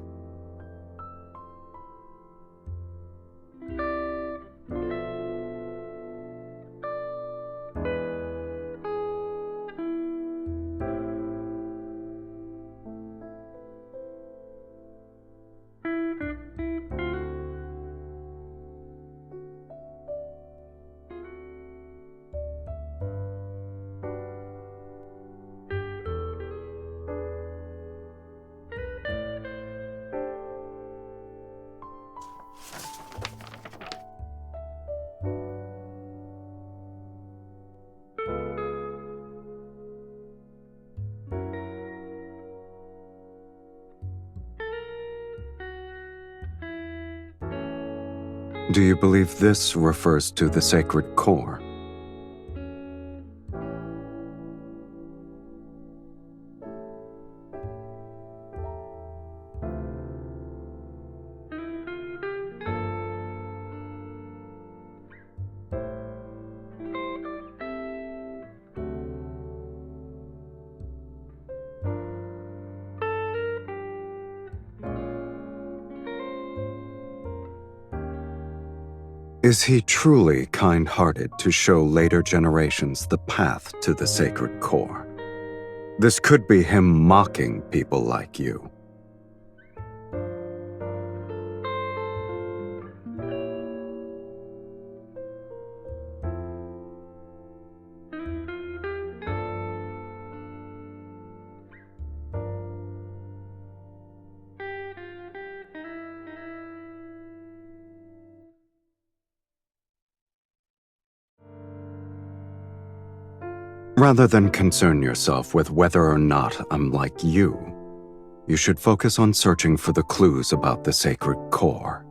Do you believe this refers to the sacred core? Is he truly kind-hearted to show later generations the path to the sacred core? This could be him mocking people like you. Rather than concern yourself with whether or not I'm like you, you should focus on searching for the clues about the sacred core.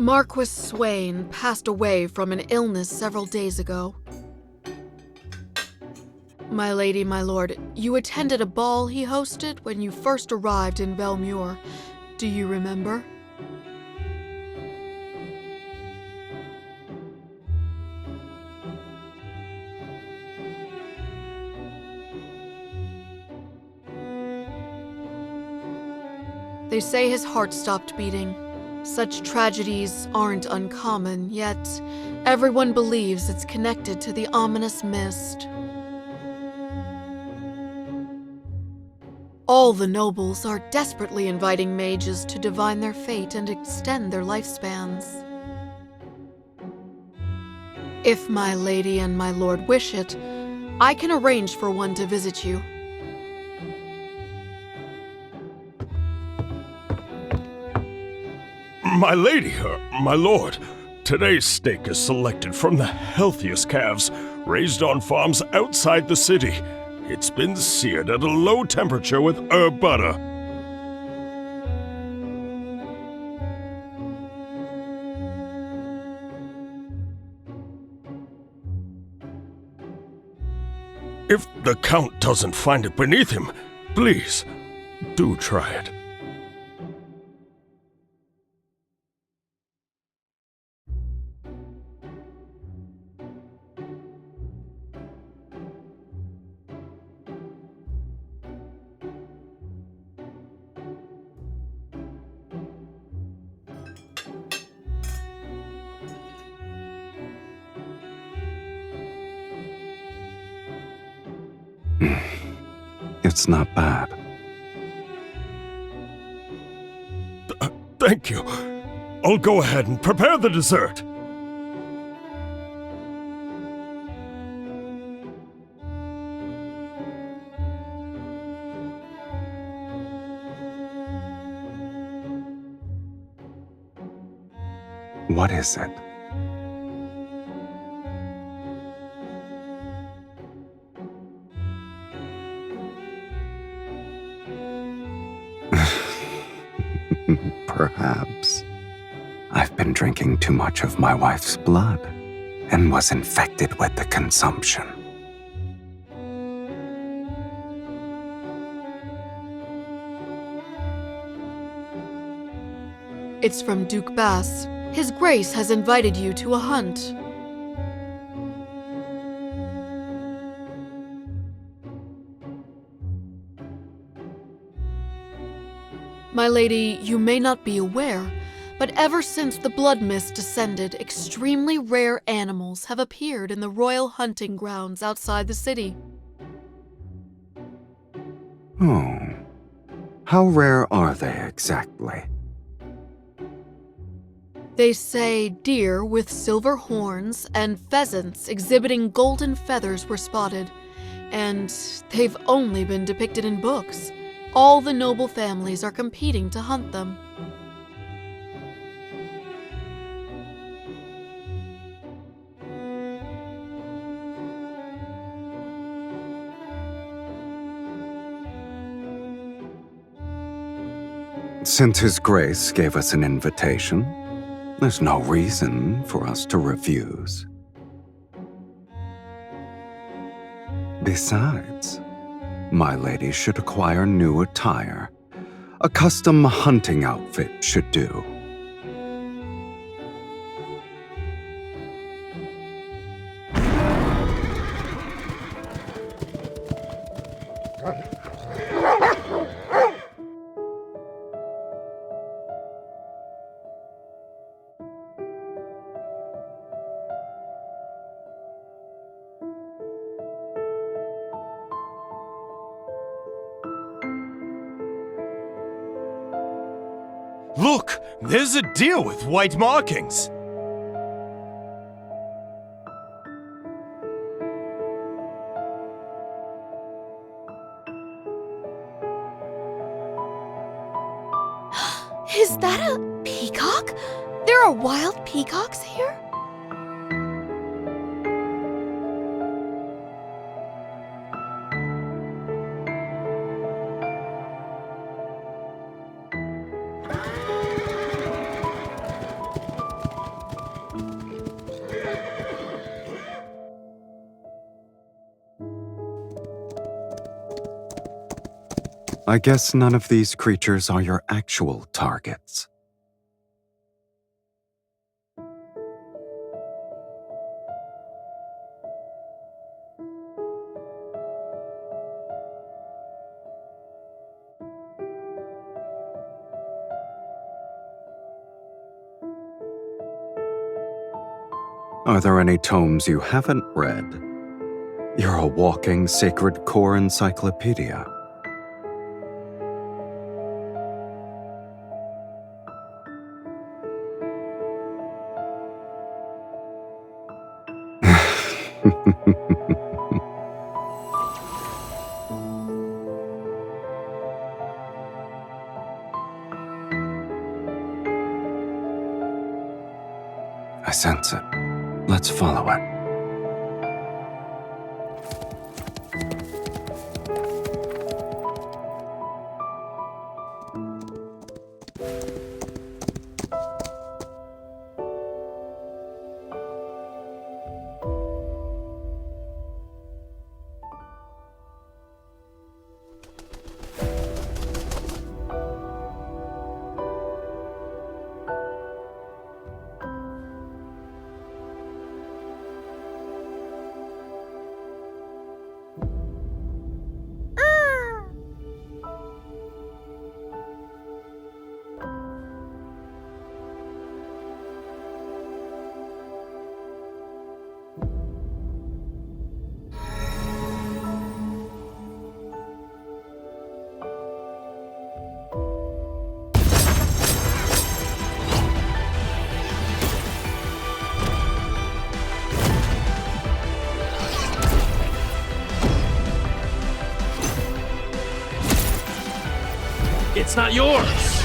Marquis Swain passed away from an illness several days ago. My lady, my lord, you attended a ball he hosted when you first arrived in Belmure. Do you remember? They say his heart stopped beating. Such tragedies aren't uncommon, yet everyone believes it's connected to the ominous mist. All the nobles are desperately inviting mages to divine their fate and extend their lifespans. If my lady and my lord wish it, I can arrange for one to visit you. My lady, my lord, today's steak is selected from the healthiest calves raised on farms outside the city. It's been seared at a low temperature with herb butter. If the Count doesn't find it beneath him, please, do try it. It's not bad. Thank you. I'll go ahead and prepare the dessert. What is it? Perhaps. I've been drinking too much of my wife's blood and was infected with the consumption. It's from Duke Bass. His Grace has invited you to a hunt. My lady, you may not be aware, but ever since the blood mist descended, extremely rare animals have appeared in the royal hunting grounds outside the city. Oh. How rare are they exactly? They say deer with silver horns and pheasants exhibiting golden feathers were spotted, and they've only been depicted in books. All the noble families are competing to hunt them. Since His Grace gave us an invitation, there's no reason for us to refuse. Besides, my lady should acquire new attire. A custom hunting outfit should do. Look, there's a deer with white markings. Is that a peacock? There are wild peacocks here? I guess none of these creatures are your actual targets. Are there any tomes you haven't read? You're a walking sacred core encyclopedia. I sense it. Let's follow it. It's not yours!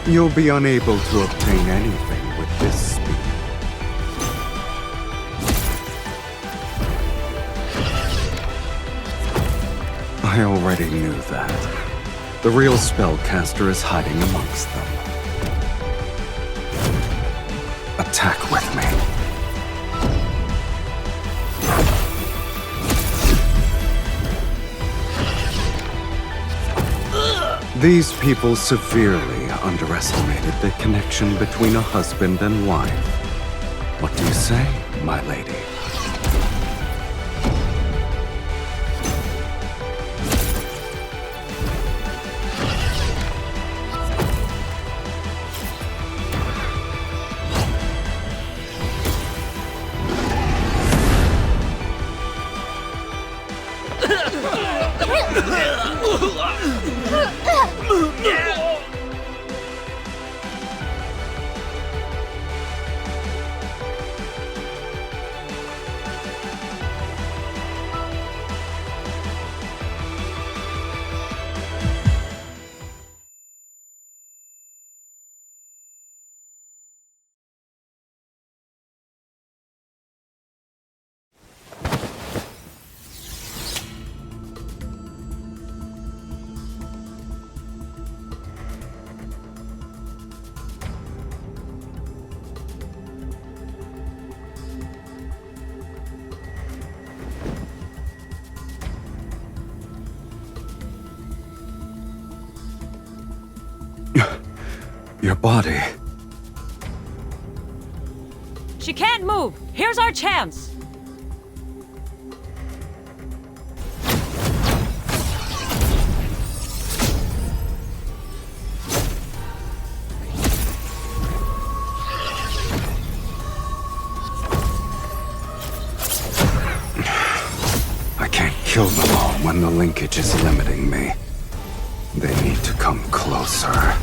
You'll be unable to obtain anything with this speed. I already knew that. The real spellcaster is hiding amongst them. Attack with me. These people severely underestimated the connection between a husband and wife. What do you say, my lady? Your body. She can't move. Here's our chance. I can't kill them all when the linkage is limiting me. They need to come closer.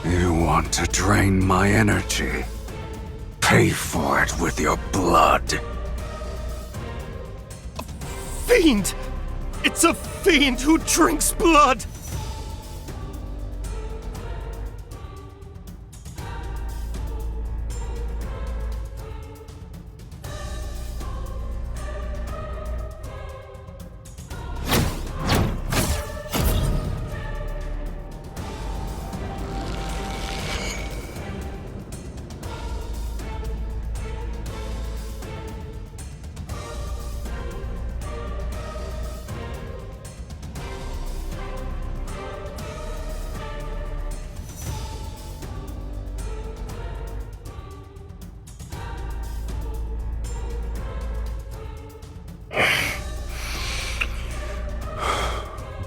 You want to drain my energy? Pay for it with your blood. Fiend! It's a fiend who drinks blood!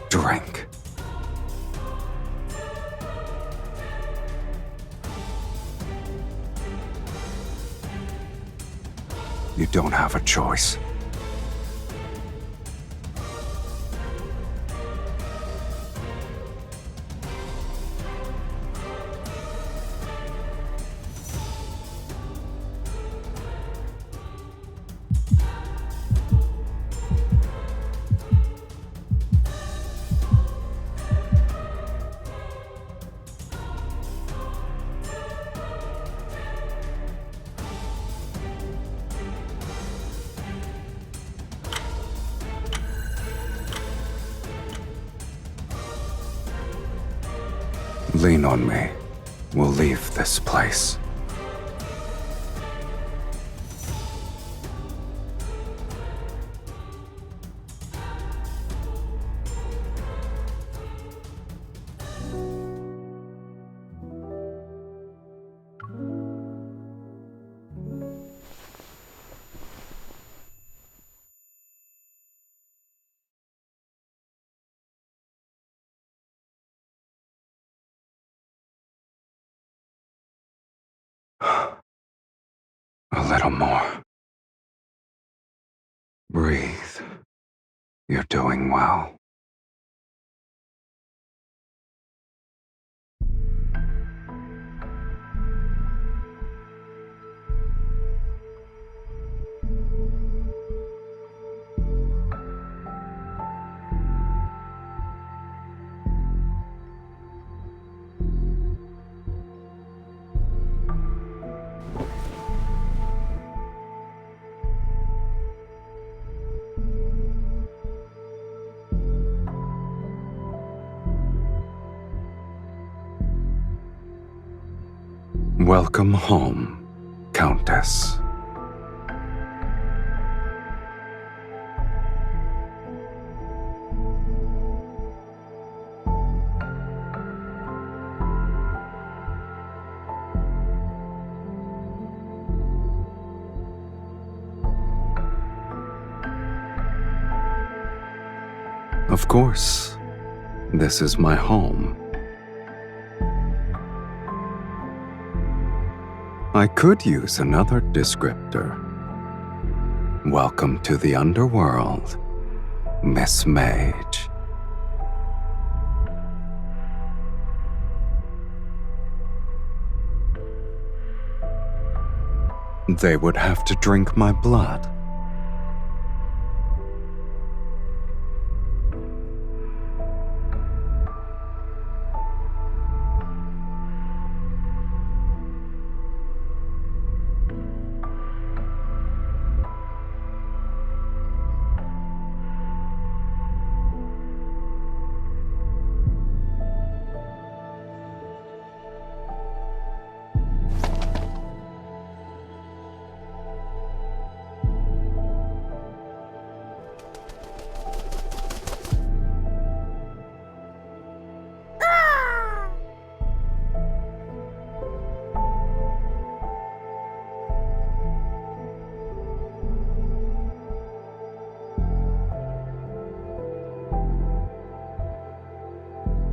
Drink. You don't have a choice. Lean on me. We'll leave this place. A little more. Breathe. You're doing well. Welcome home, Countess. Of course, this is my home. I could use another descriptor. Welcome to the underworld, Miss Mage. They would have to drink my blood.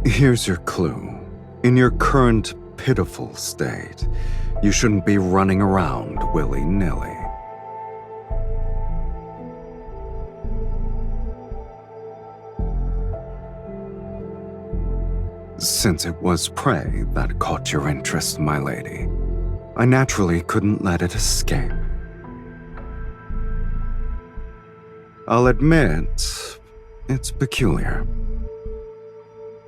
Here's your clue. In your current pitiful state, you shouldn't be running around willy-nilly. Since it was prey that caught your interest, my lady, I naturally couldn't let it escape. I'll admit, it's peculiar.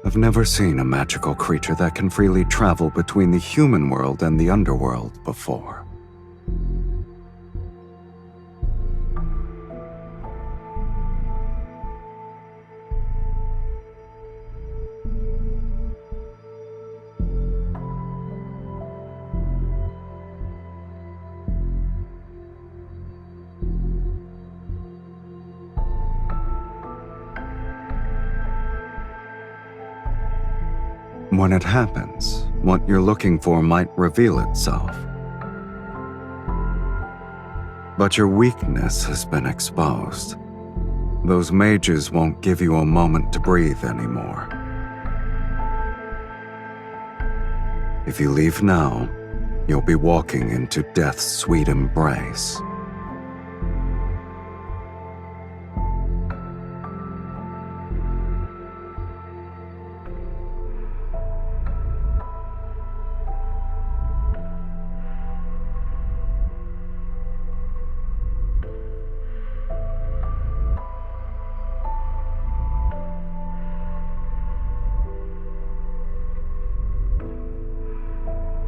I've never seen a magical creature that can freely travel between the human world and the underworld before. When it happens, what you're looking for might reveal itself. But your weakness has been exposed. Those mages won't give you a moment to breathe anymore. If you leave now, you'll be walking into death's sweet embrace.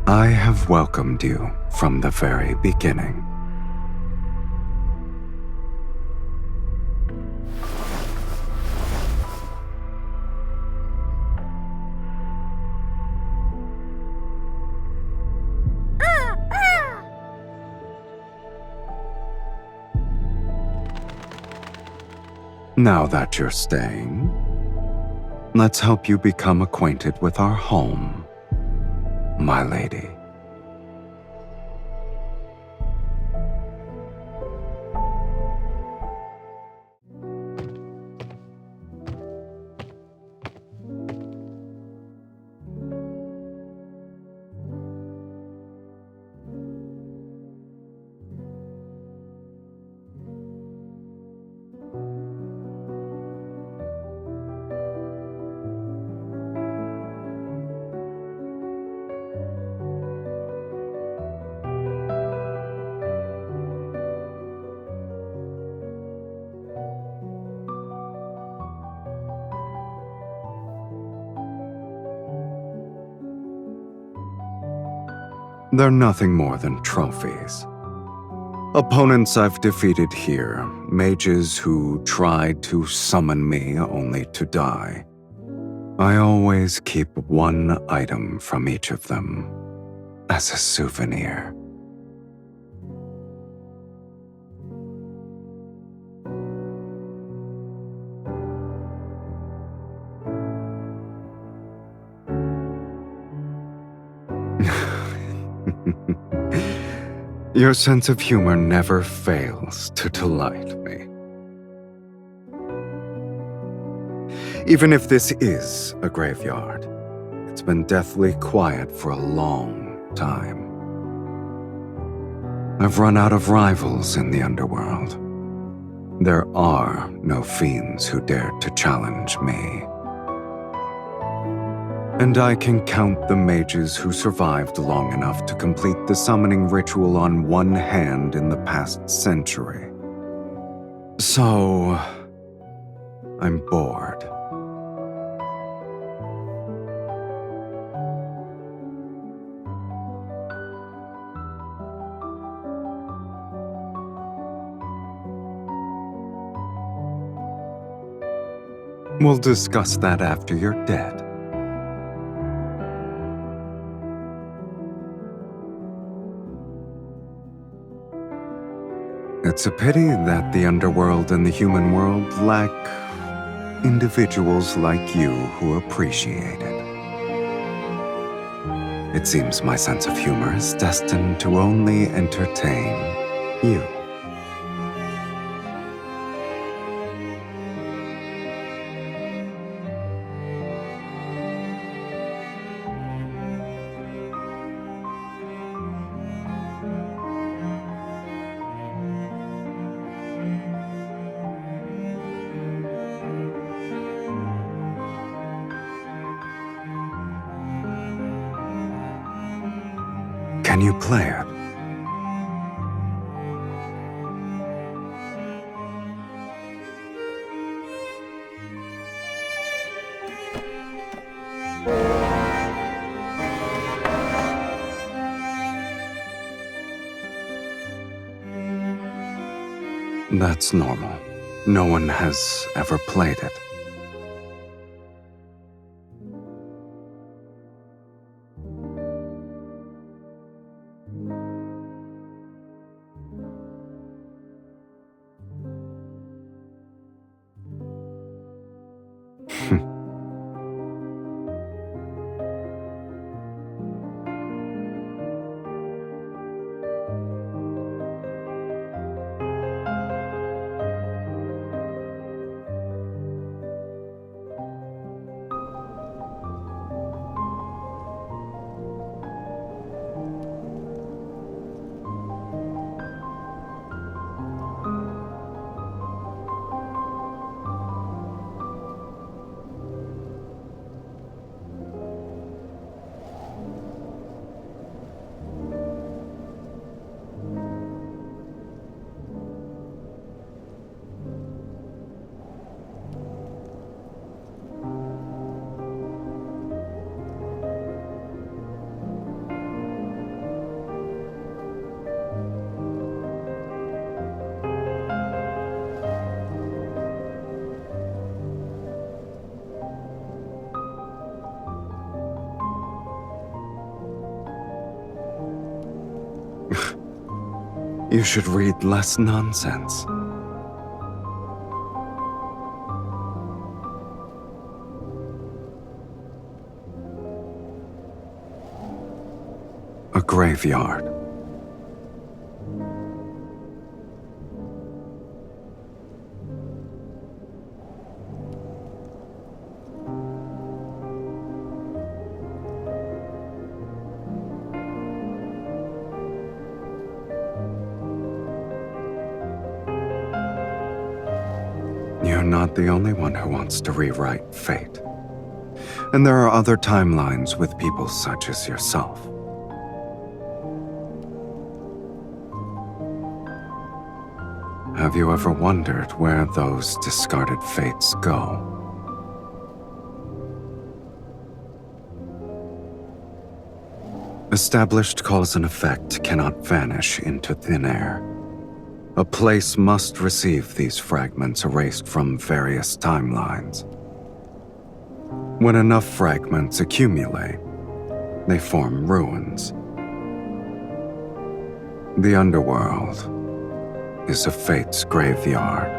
I have welcomed you from the very beginning. Now that you're staying, let's help you become acquainted with our home, my lady. They're nothing more than trophies. Opponents I've defeated here, mages who tried to summon me only to die. I always keep one item from each of them as a souvenir. Your sense of humor never fails to delight me. Even if this is a graveyard, it's been deathly quiet for a long time. I've run out of rivals in the underworld. There are no fiends who dare to challenge me. And I can count the mages who survived long enough to complete the summoning ritual on one hand in the past century. So, I'm bored. We'll discuss that after you're dead. It's a pity that the underworld and the human world lack individuals like you who appreciate it. It seems my sense of humor is destined to only entertain you. Can you play it? That's normal. No one has ever played it. You should read less nonsense. A graveyard. You're not the only one who wants to rewrite fate. And there are other timelines with people such as yourself. Have you ever wondered where those discarded fates go? Established cause and effect cannot vanish into thin air. A place must receive these fragments erased from various timelines. When enough fragments accumulate, they form ruins. The underworld is a fate's graveyard.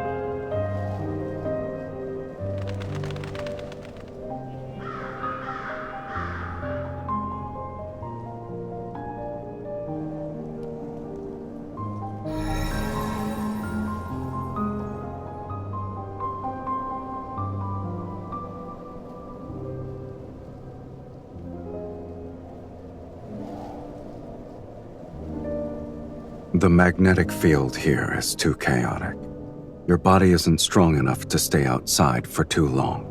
The magnetic field here is too chaotic. Your body isn't strong enough to stay outside for too long.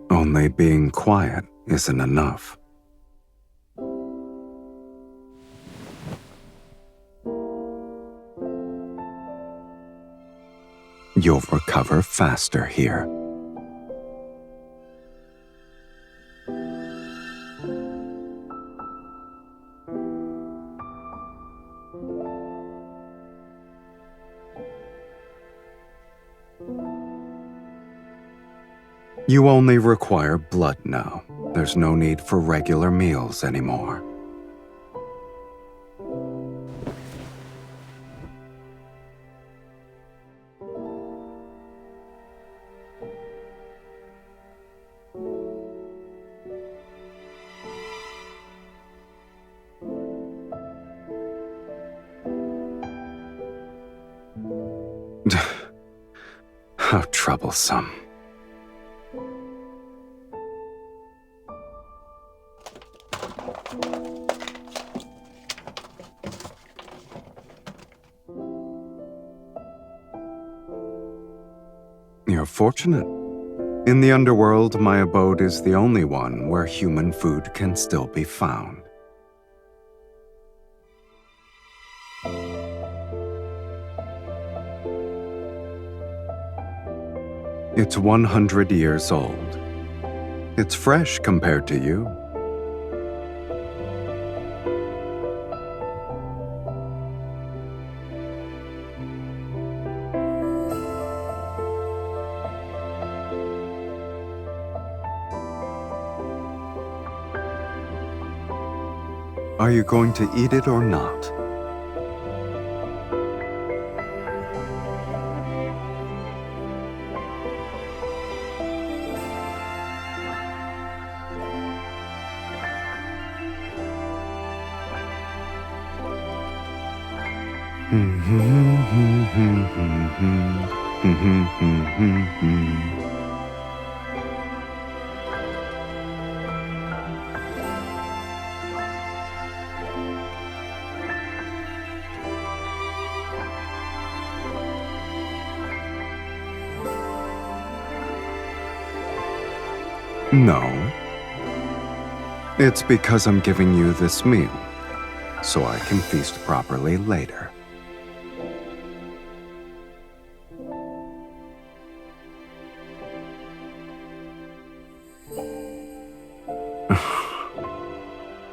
Only being quiet isn't enough. You'll recover faster here. You only require blood now. There's no need for regular meals anymore. How troublesome. You're fortunate. In the underworld, my abode is the only one where human food can still be found. It's 100 years old. It's fresh compared to you. Are you going to eat it or not? No. It's because I'm giving you this meal, so I can feast properly later.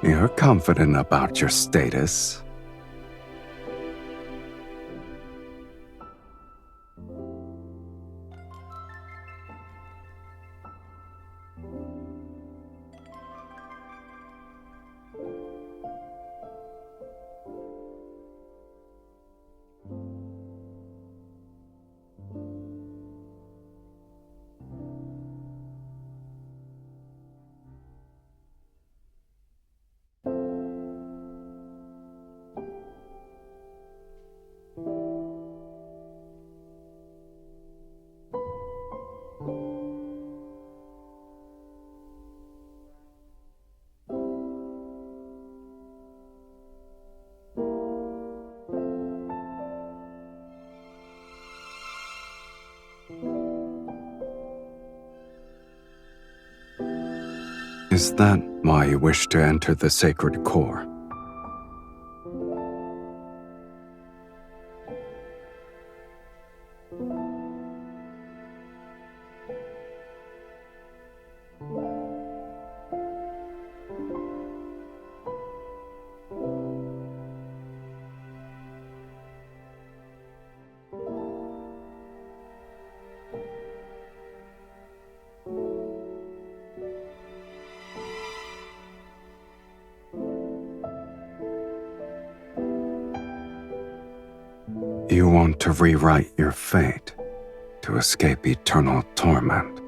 You're confident about your status. Is that why you wish to enter the sacred core? You want to rewrite your fate to escape eternal torment.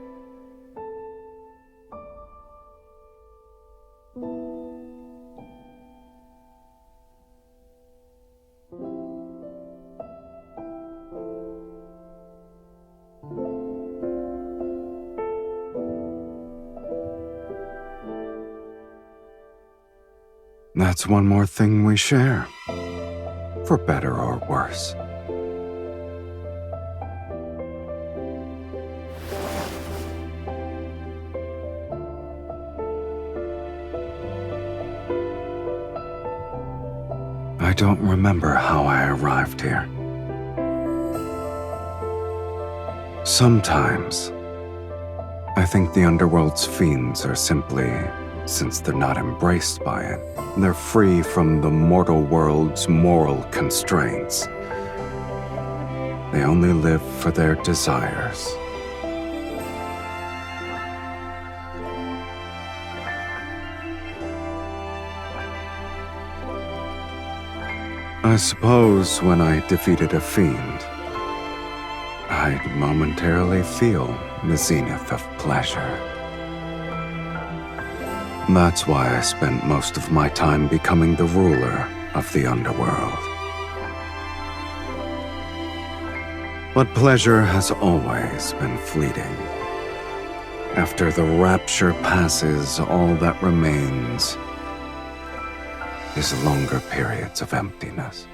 That's one more thing we share, for better or worse. I don't remember how I arrived here. Sometimes, I think the underworld's fiends are simply, since they're not embraced by it, they're free from the mortal world's moral constraints. They only live for their desires. I suppose when I defeated a fiend, I'd momentarily feel the zenith of pleasure. That's why I spent most of my time becoming the ruler of the underworld. But pleasure has always been fleeting. After the rapture passes, all that remains is longer periods of emptiness.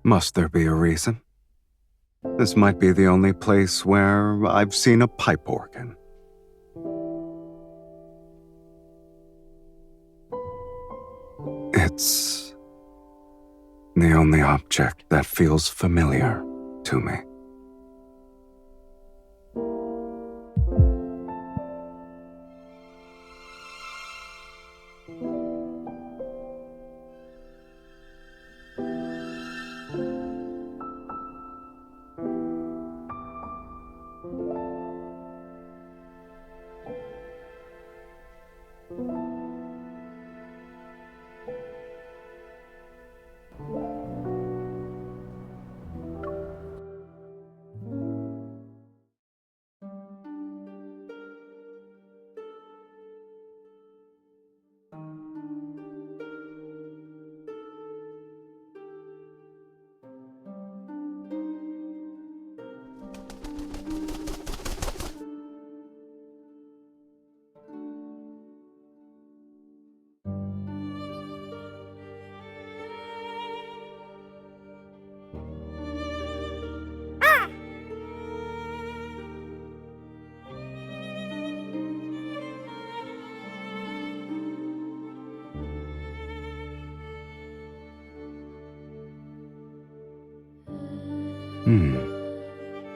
Must there be a reason? This might be the only place where I've seen a pipe organ. It's the only object that feels familiar to me.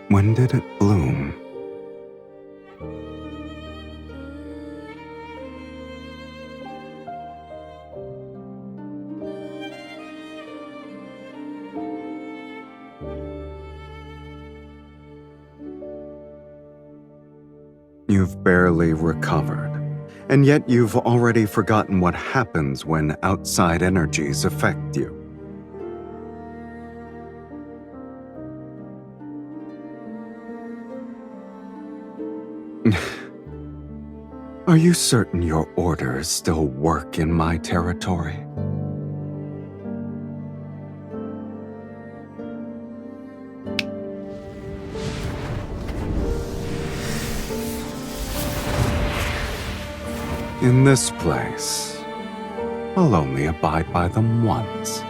When did it bloom? You've barely recovered, and yet you've already forgotten what happens when outside energies affect you. Are you certain your orders still work in my territory? In this place, I'll only abide by them once.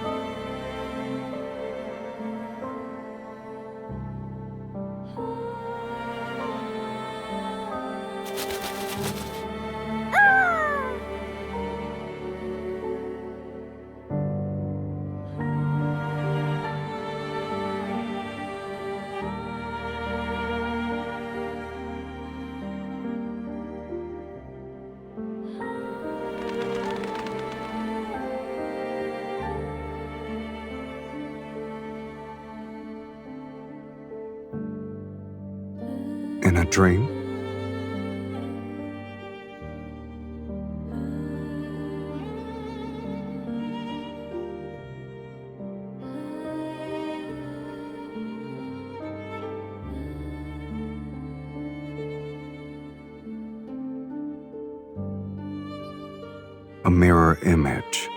In a dream? A mirror image.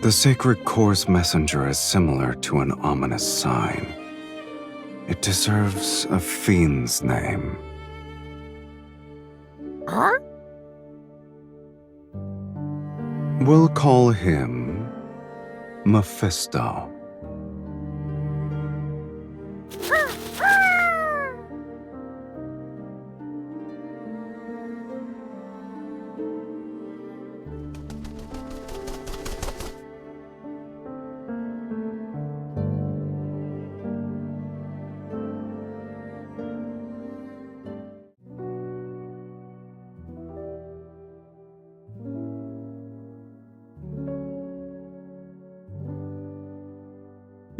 The sacred core's messenger is similar to an ominous sign. It deserves a fiend's name. Huh? We'll call him Mephisto.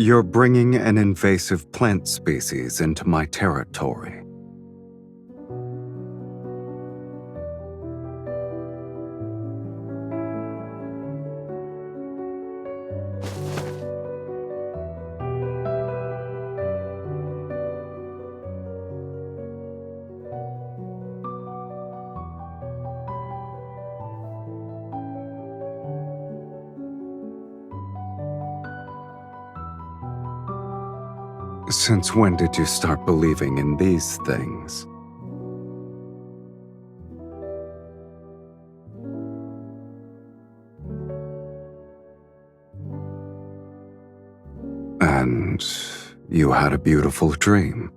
You're bringing an invasive plant species into my territory. Since when did you start believing in these things? And you had a beautiful dream.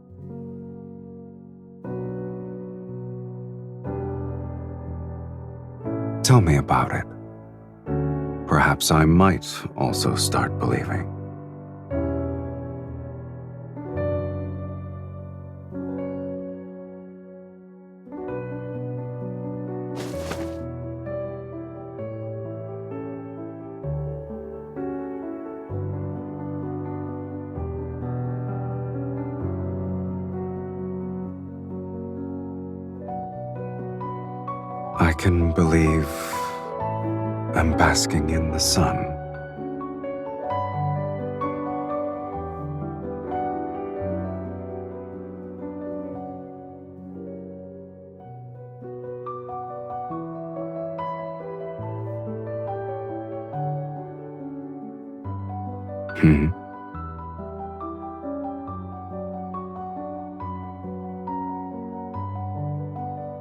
Tell me about it. Perhaps I might also start believing. I can believe I'm basking in the sun.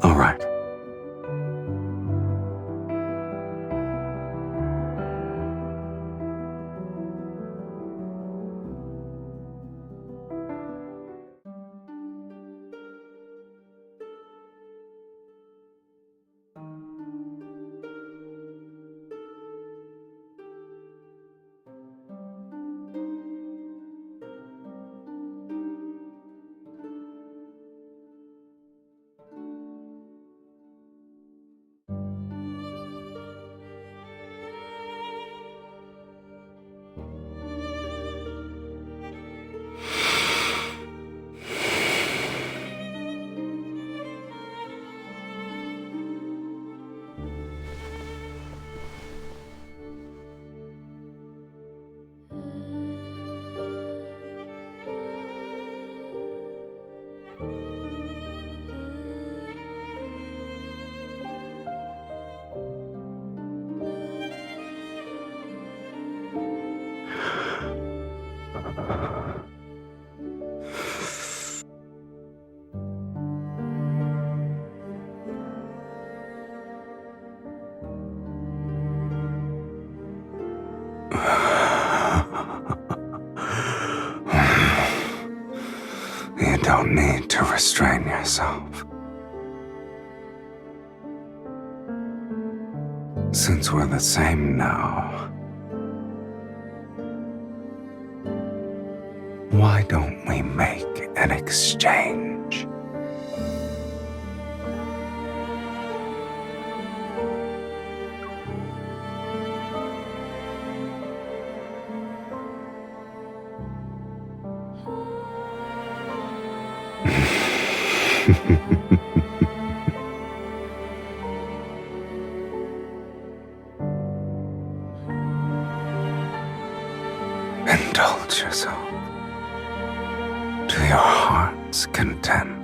All right. You don't need to restrain yourself. Since we're the same now, why don't we make an exchange? Indulge yourself to your heart's content,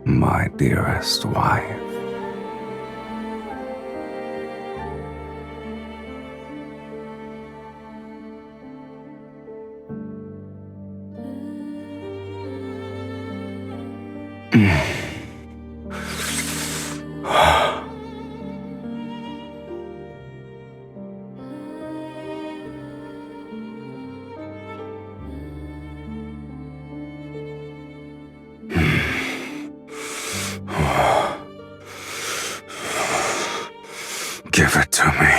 my dearest wife. Give it to me.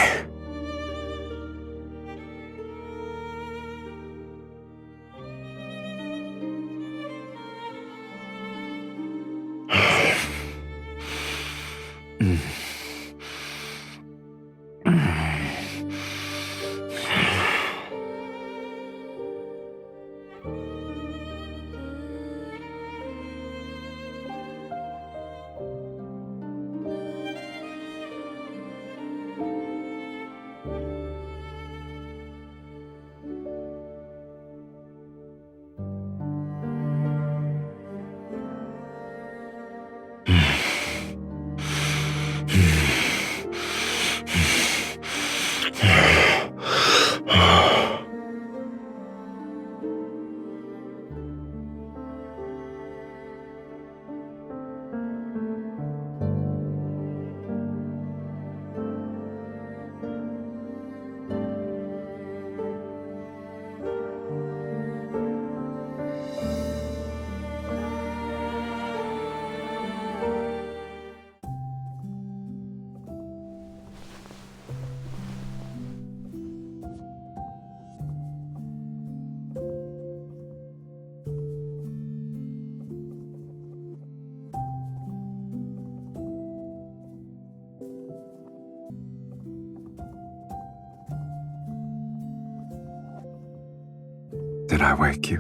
Did I wake you?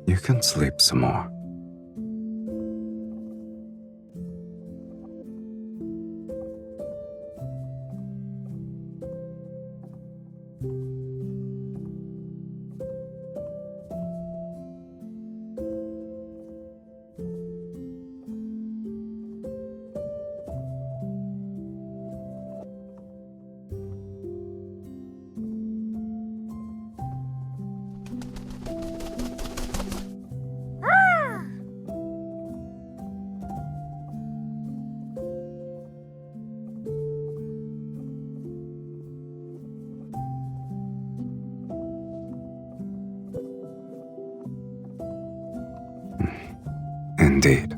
You can sleep some more. Indeed.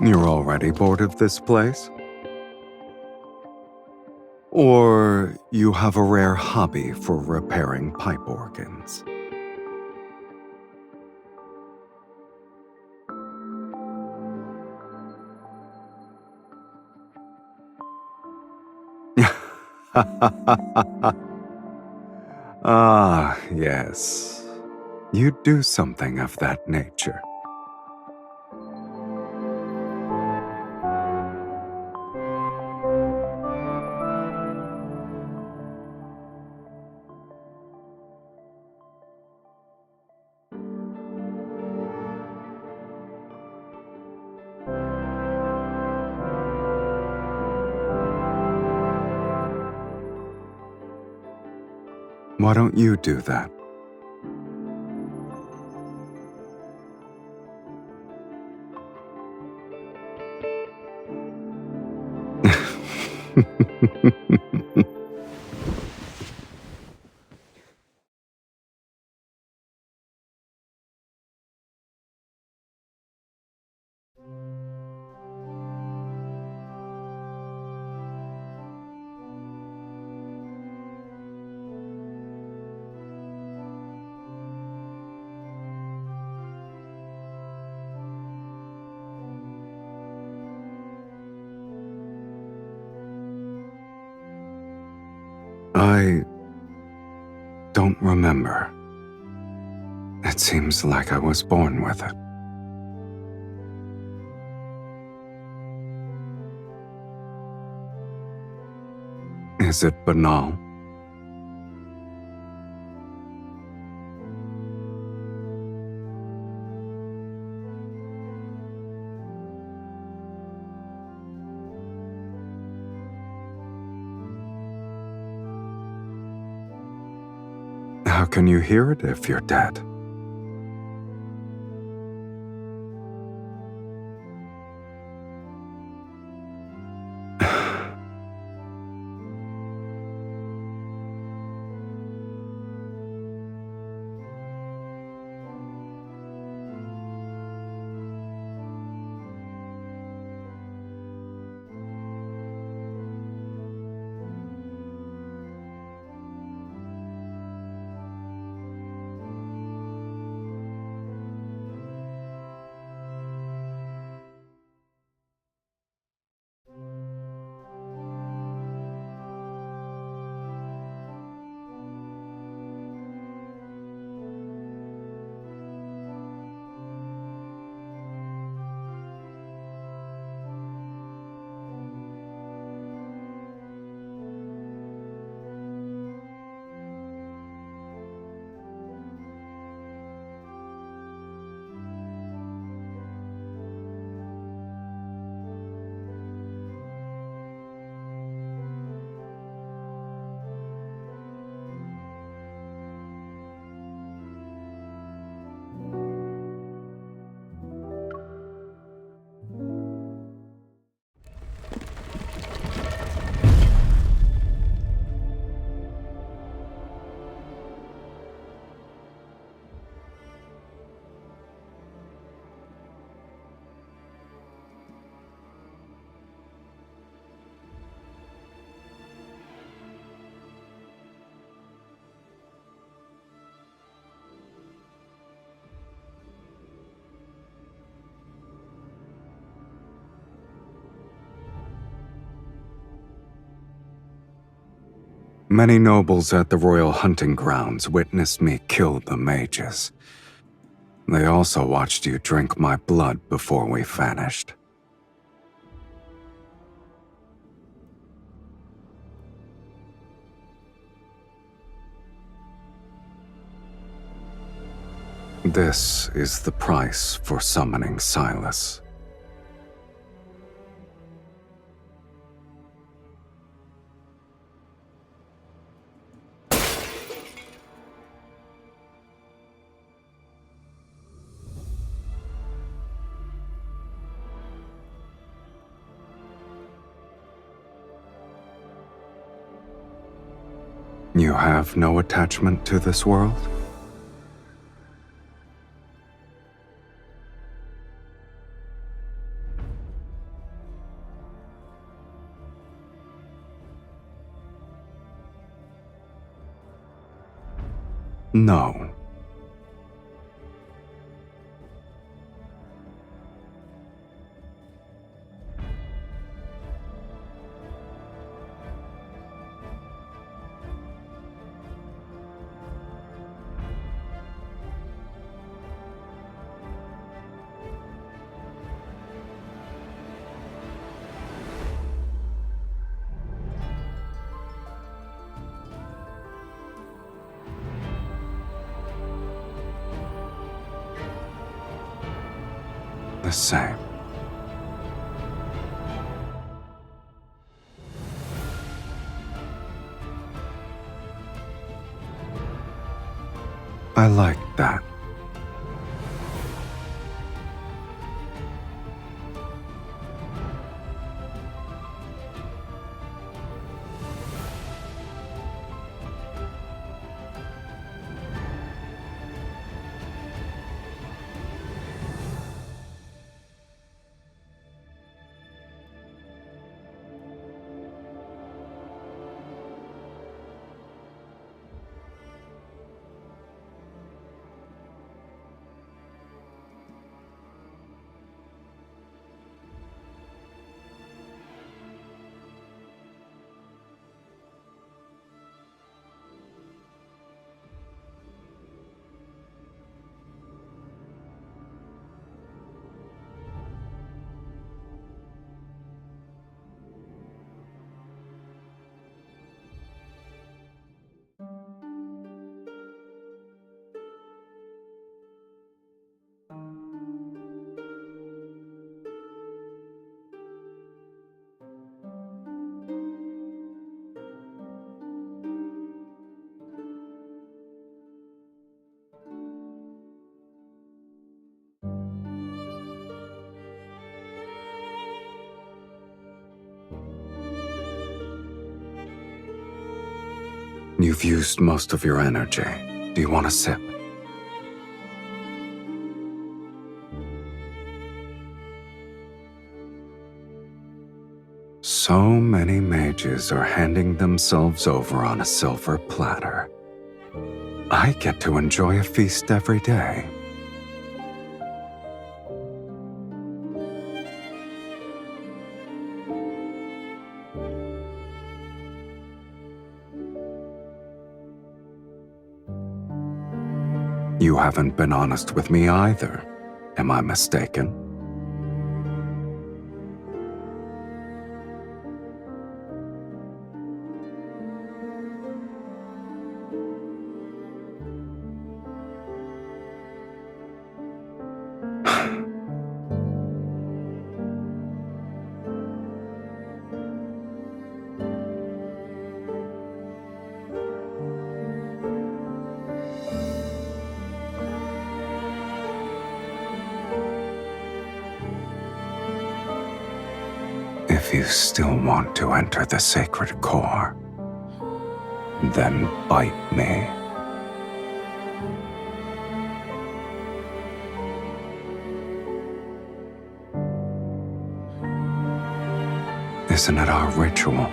You're already bored of this place? Or you have a rare hobby for repairing pipe organs? Ah, yes. You do something of that nature. Why don't you do that? I don't remember. It seems like I was born with it. Is it banal? can you hear it if you're dead? Many nobles at the royal hunting grounds witnessed me kill the mages. They also watched you drink my blood before we vanished. This is the price for summoning Sylus. You have no attachment to this world? No. The same. I like that. You've used most of your energy. Do you want a sip? So many mages are handing themselves over on a silver platter. I get to enjoy a feast every day. You haven't been honest with me either. Am I mistaken? If you still want to enter the sacred core, then bite me. Isn't it our ritual?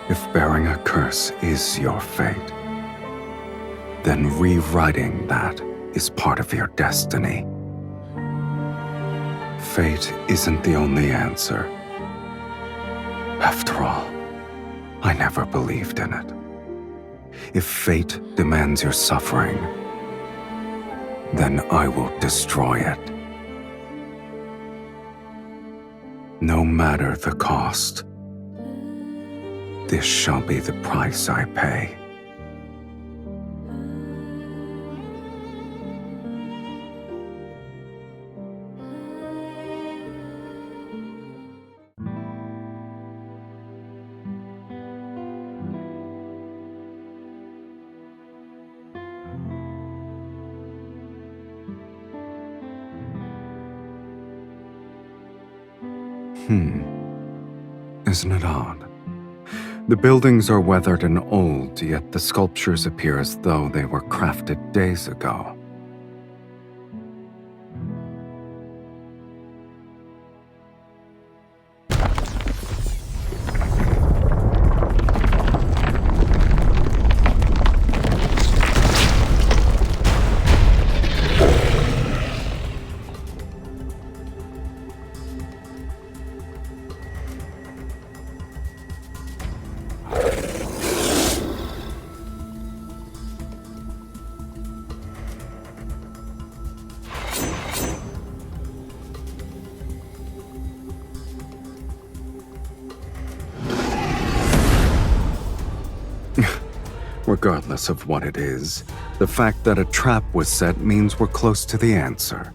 If bearing a curse is your fate, then rewriting that is part of your destiny. Fate isn't the only answer. After all, I never believed in it. If fate demands your suffering, then I will destroy it. No matter the cost, this shall be the price I pay. Isn't it odd? The buildings are weathered and old, yet the sculptures appear as though they were crafted days ago. Regardless of what it is, the fact that a trap was set means we're close to the answer.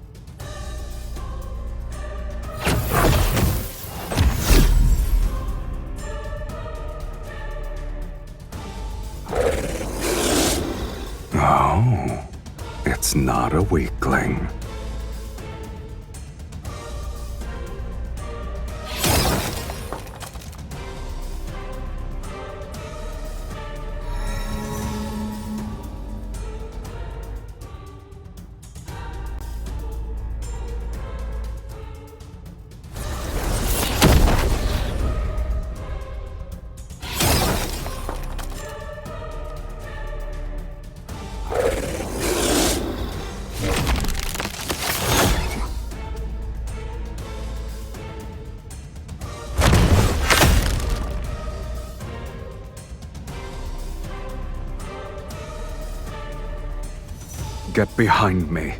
Oh, it's not a weakling. Get behind me.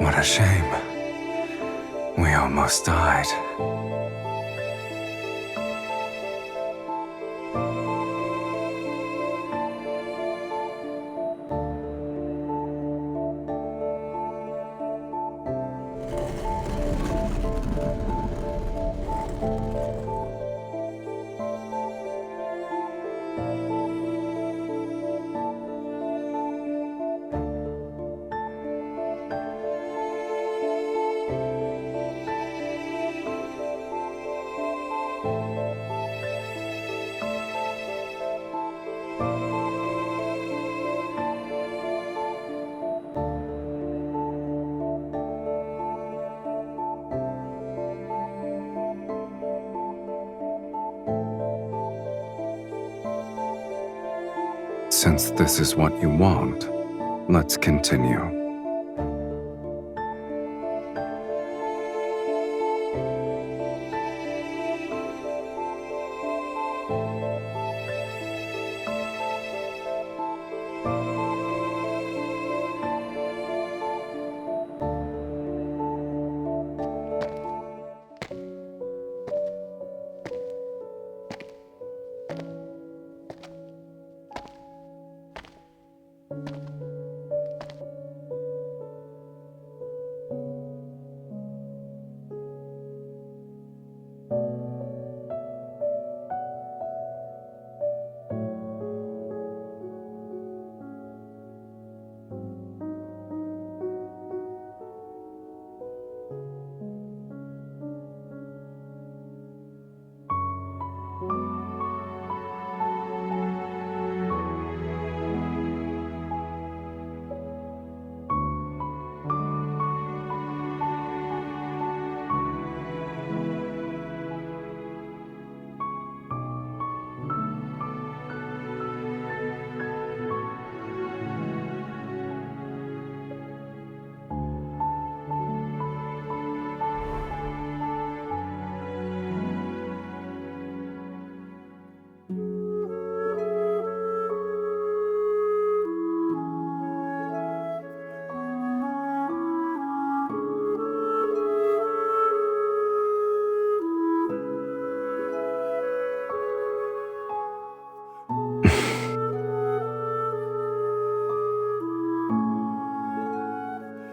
What a shame. We almost died. Since this is what you want, let's continue.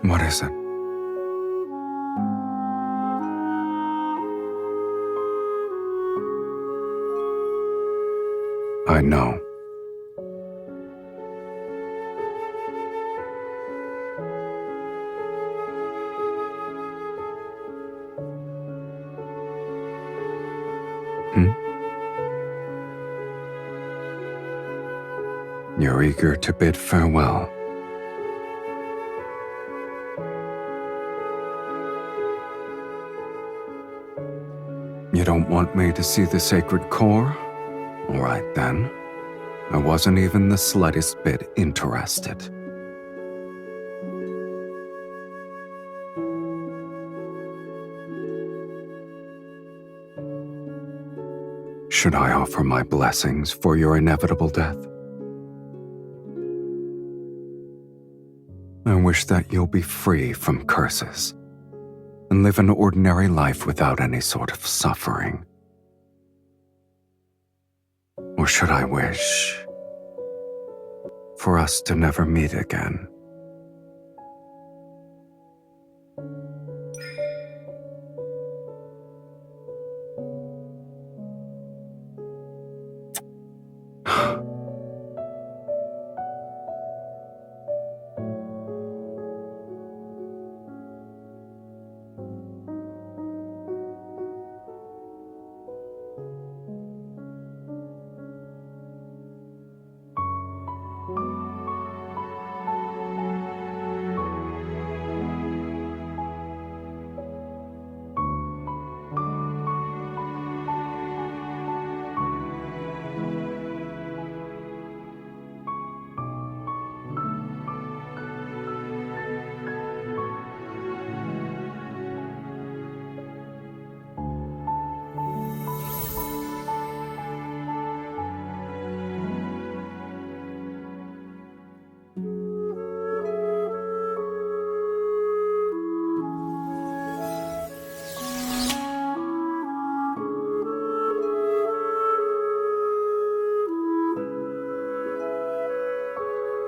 What is it? I know. You're eager to bid farewell. You don't want me to see the sacred core? All right then. I wasn't even the slightest bit interested. Should I offer my blessings for your inevitable death? I wish that you'll be free from curses and live an ordinary life without any sort of suffering. Or should I wish for us to never meet again?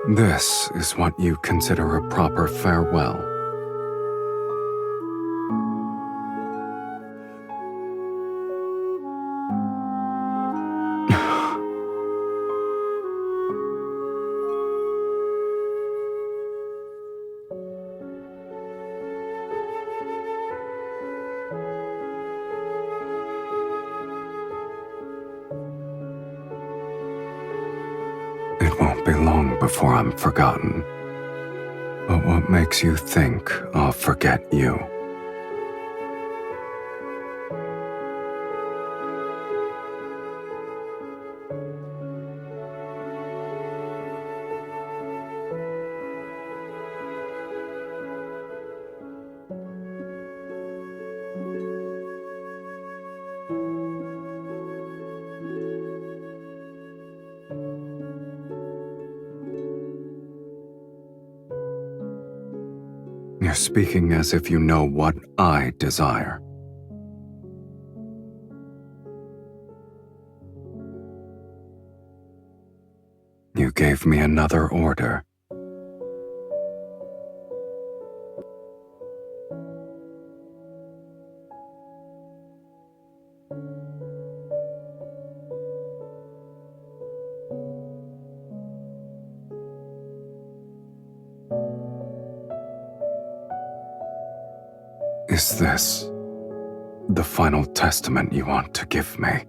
This is what you consider a proper farewell. It won't be long before I'm forgotten. But what makes you think I'll forget you? You're speaking as if you know what I desire. You gave me another order. Is this the final testament you want to give me?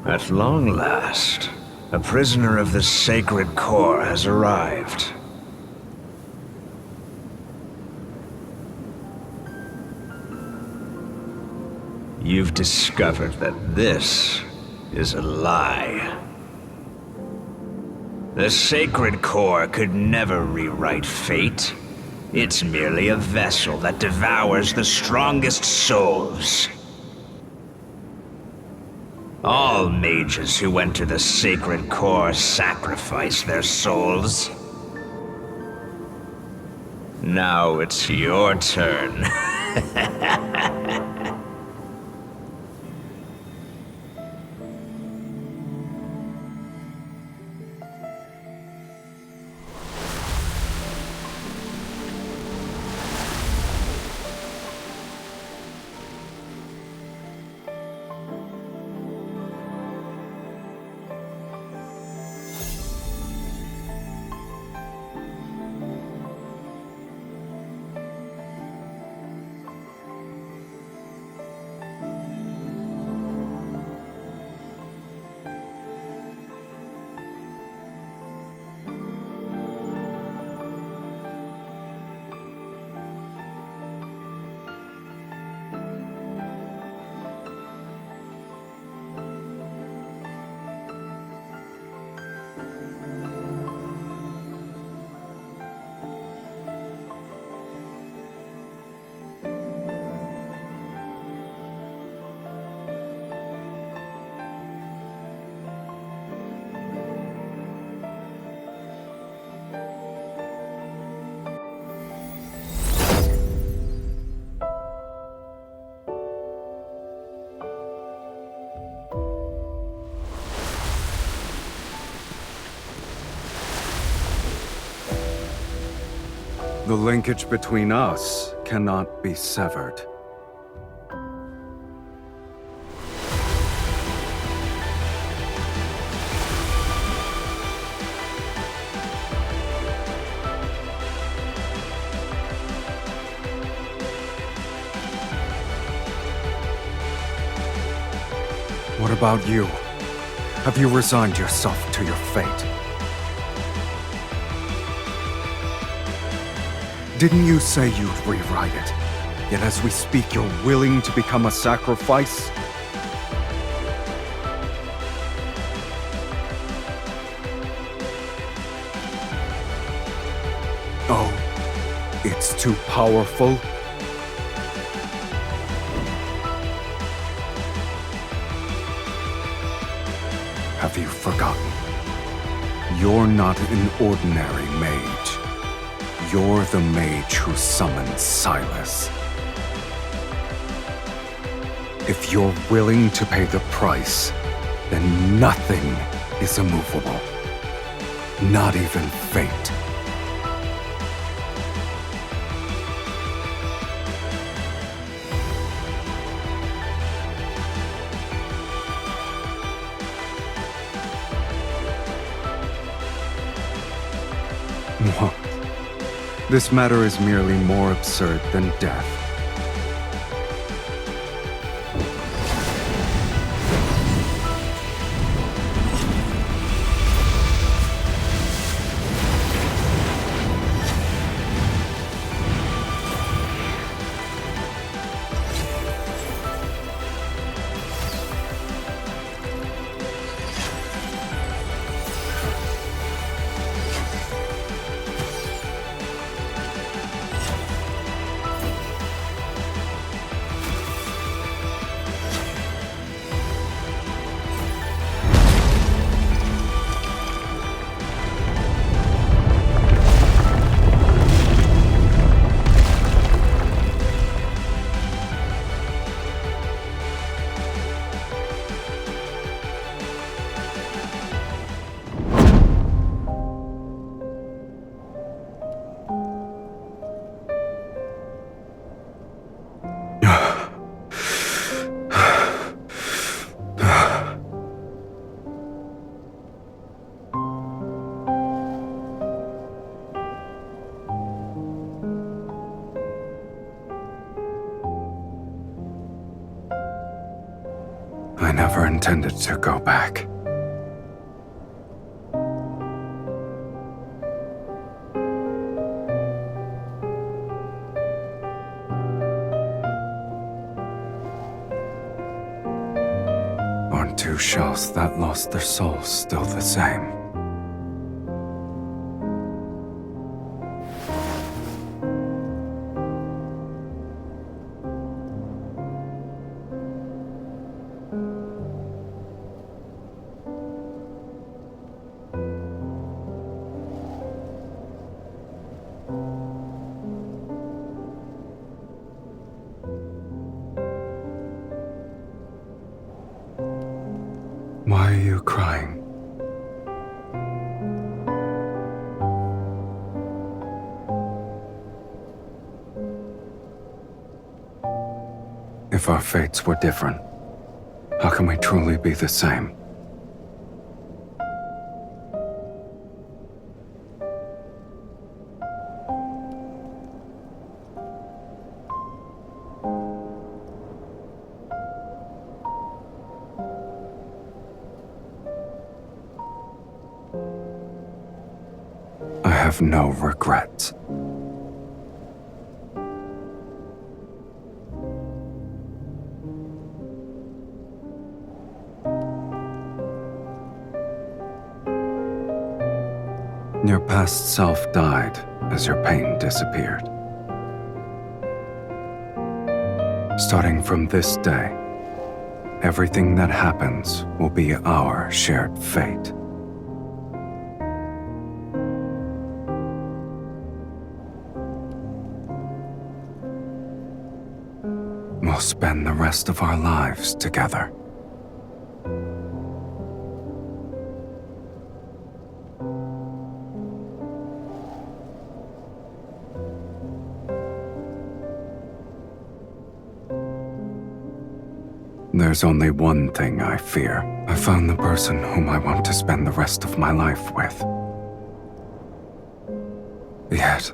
At long last, a prisoner of the Sacred Core has arrived. You've discovered that this is a lie. The Sacred Core could never rewrite fate. It's merely a vessel that devours the strongest souls. All mages who enter the Sacred Core sacrifice their souls. Now it's your turn. The linkage between us cannot be severed. What about you? Have you resigned yourself to your fate? Didn't you say you'd rewrite it? Yet as we speak, you're willing to become a sacrifice? Oh, it's too powerful? Have you forgotten? You're not an ordinary mage. You're the mage who summoned Sylus. If you're willing to pay the price, then nothing is immovable. Not even fate. What? This matter is merely more absurd than death. never intended to go back. Aren't two shells that lost their souls still the same? Why are you crying? If our fates were different, how can we truly be the same? I have no regrets. Your past self died as your pain disappeared. Starting from this day, everything that happens will be our shared fate. We'll spend the rest of our lives together. There's only one thing I fear. I found the person whom I want to spend the rest of my life with. Yet,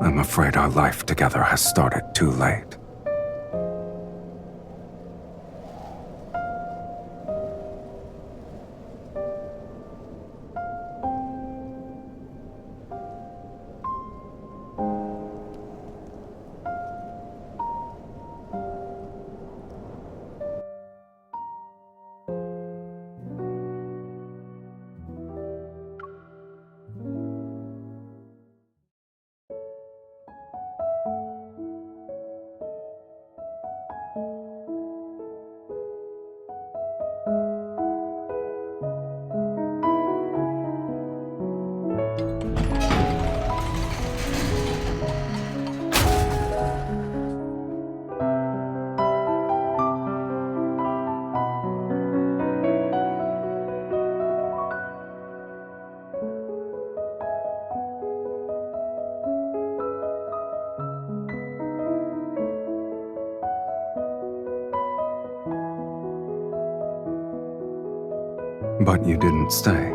I'm afraid our life together has started too late. But you didn't stay.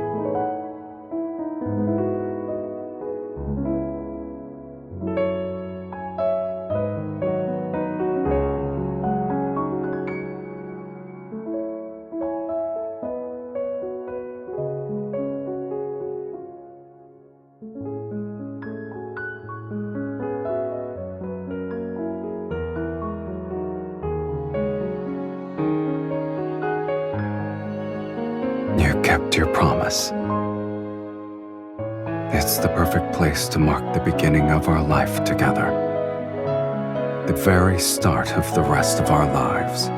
You kept your promise. It's the perfect place to mark the beginning of our life together. The very start of the rest of our lives.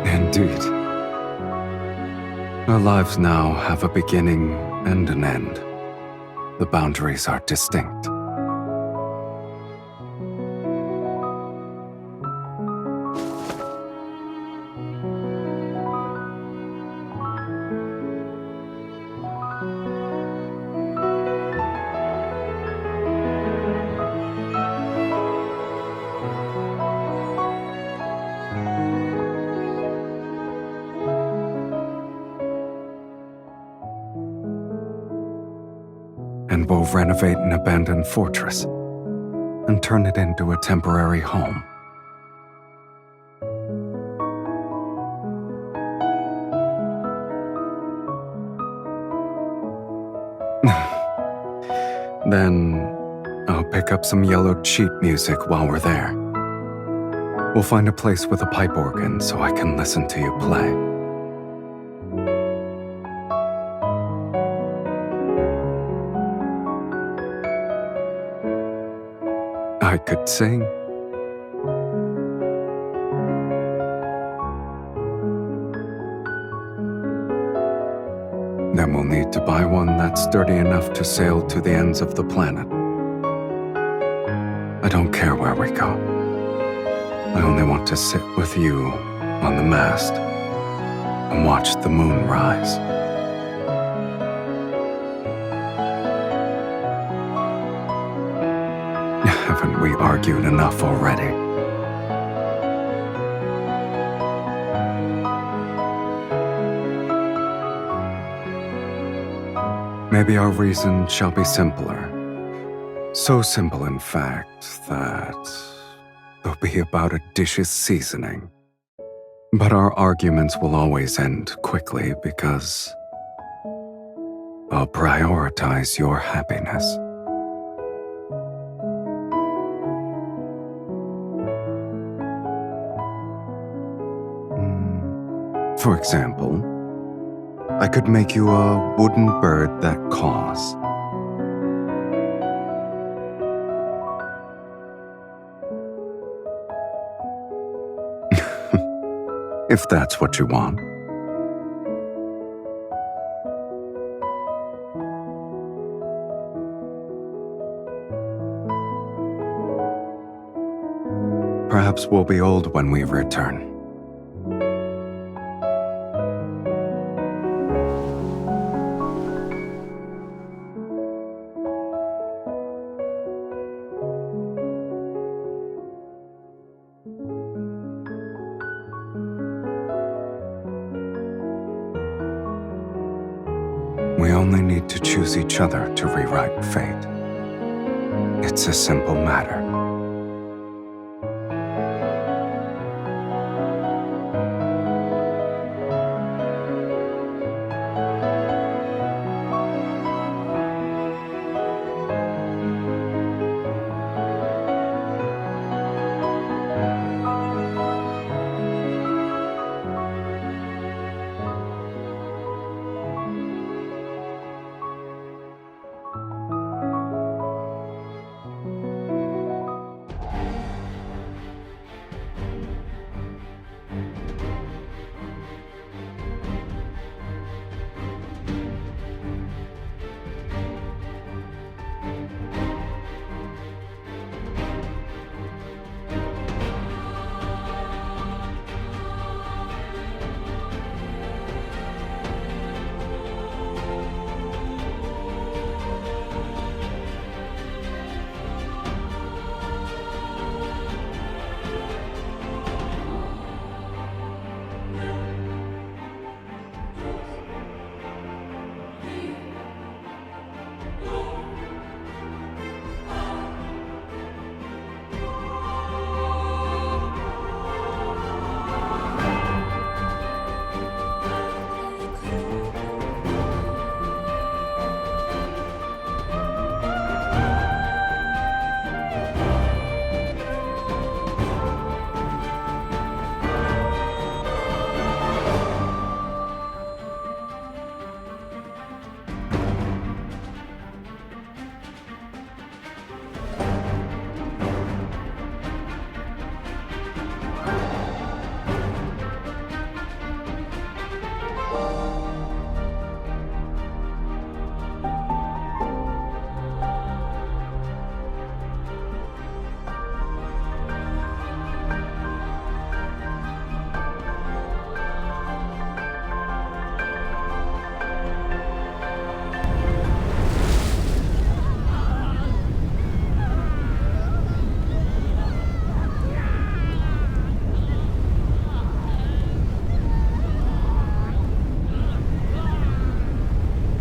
Indeed. Our lives now have a beginning and an end. The boundaries are distinct. and we'll renovate an abandoned fortress and turn it into a temporary home. Then I'll pick up some yellowed sheet music while we're there. We'll find a place with a pipe organ so I can listen to you play. I could sing. Then we'll need to buy one that's sturdy enough to sail to the ends of the planet. I don't care where we go. I only want to sit with you on the mast and watch the moon rise. Haven't we argued enough already? Maybe our reason shall be simpler. So simple, in fact, that they'll be about a dish's seasoning. But our arguments will always end quickly because I'll prioritize your happiness. For example, I could make you a wooden bird that caws. If that's what you want. Perhaps we'll be old when we return. We only need to choose each other to rewrite fate. It's a simple matter.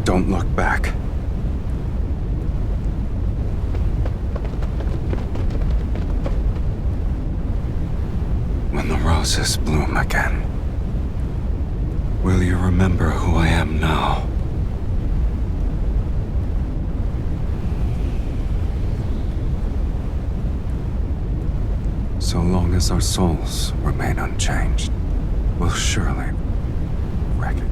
Don't look back. roses bloom again, will you remember who I am now? So long as our souls remain unchanged, we'll surely recognize.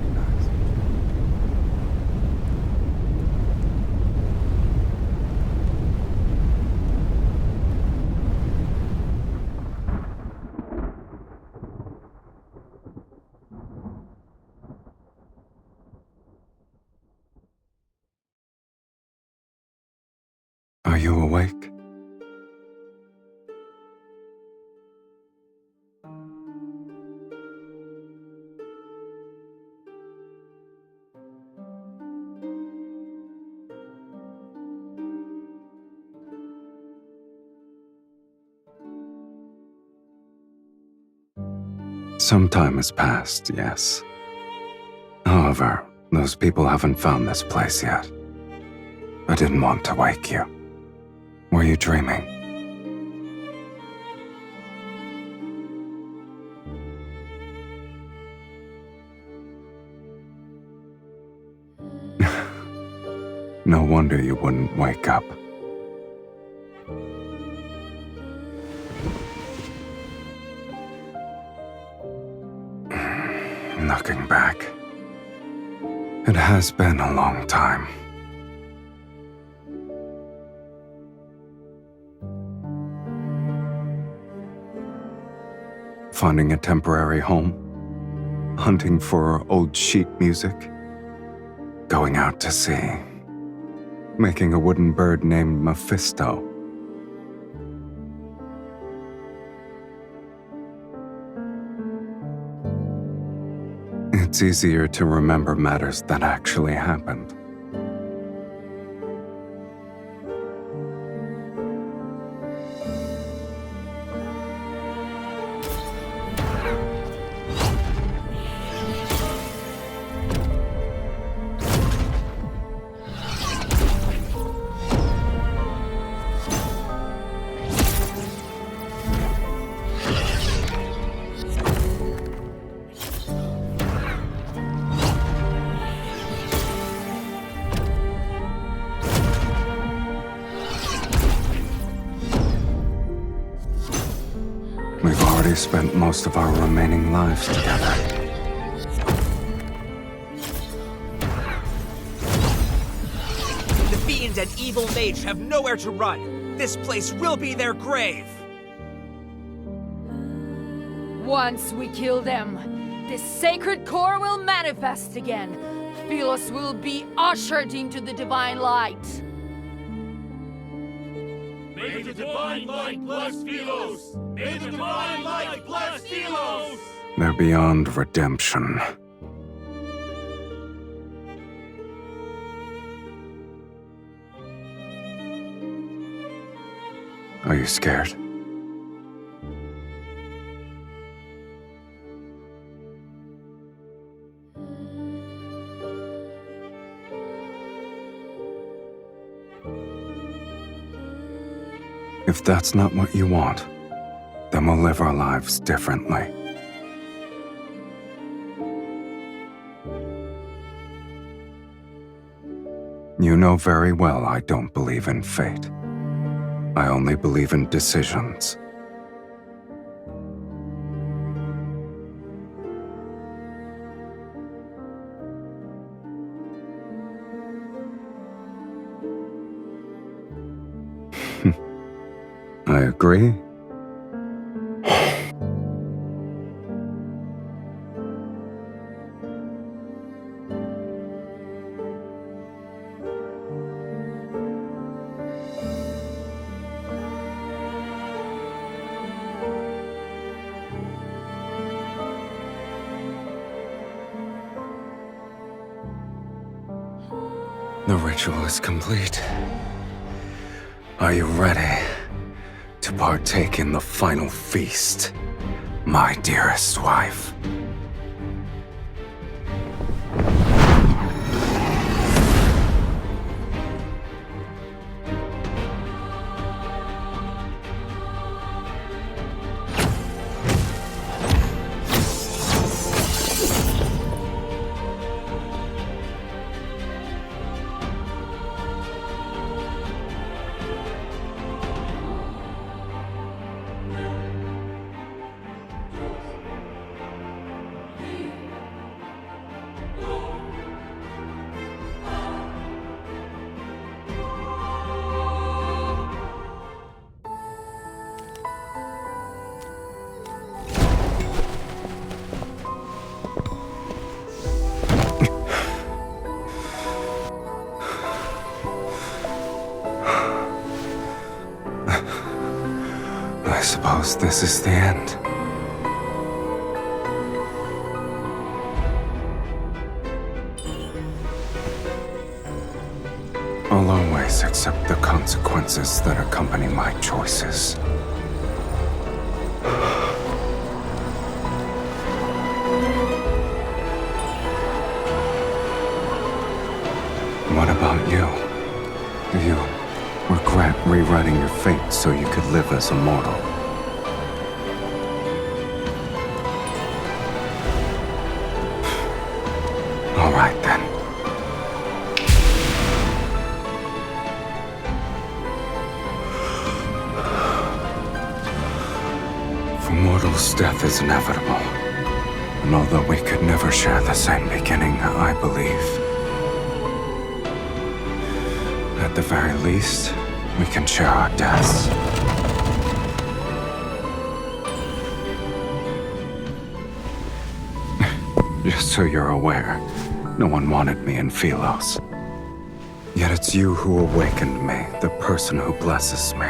Are you awake? Some time has passed, yes. However, those people haven't found this place yet. I didn't want to wake you. Were you dreaming? No wonder you wouldn't wake up. Looking back, it has been a long time. Finding a temporary home, hunting for old sheet music, going out to sea, making a wooden bird named Mephisto. It's easier to remember matters that actually happened. We've already spent most of our remaining lives together. The fiend and evil mage have nowhere to run. This place will be their grave. Once we kill them, this sacred core will manifest again. Sylus will be ushered into the divine light. May the divine light bless Sylus! May the divine light bless Sylus! They're beyond redemption. Are you scared? If that's not what you want, then we'll live our lives differently. You know very well I don't believe in fate. I only believe in decisions. I agree. The ritual is complete. Are you ready to partake in the final feast, my dearest wife? This is the end. I'll always accept the consequences that accompany my choices. What about you? Do you regret rewriting your fate so you could live as a mortal? All right then. For mortals, death is inevitable. And although we could never share the same beginning, I believe, at the very least, we can share our deaths. Just so you're aware, no one wanted me in Sylus. Yet it's you who awakened me, the person who blesses me.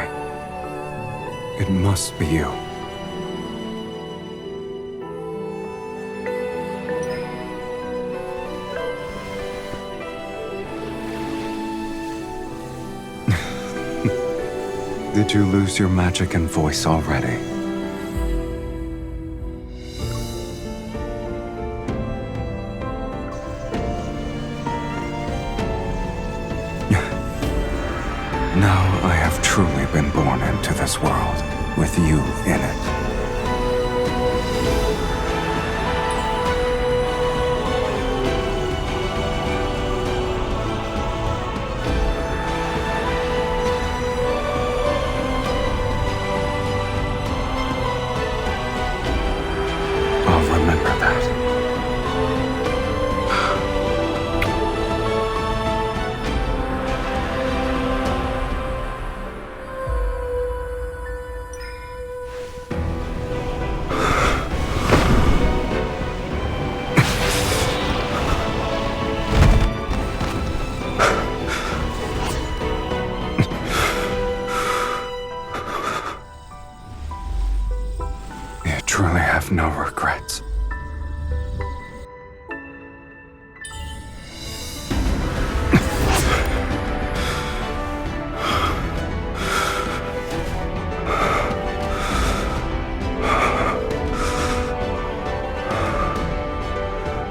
It must be you. Did you lose your magic and voice already? Now I have truly been born into this world, with you in it. I'll remember that. You truly have no regrets.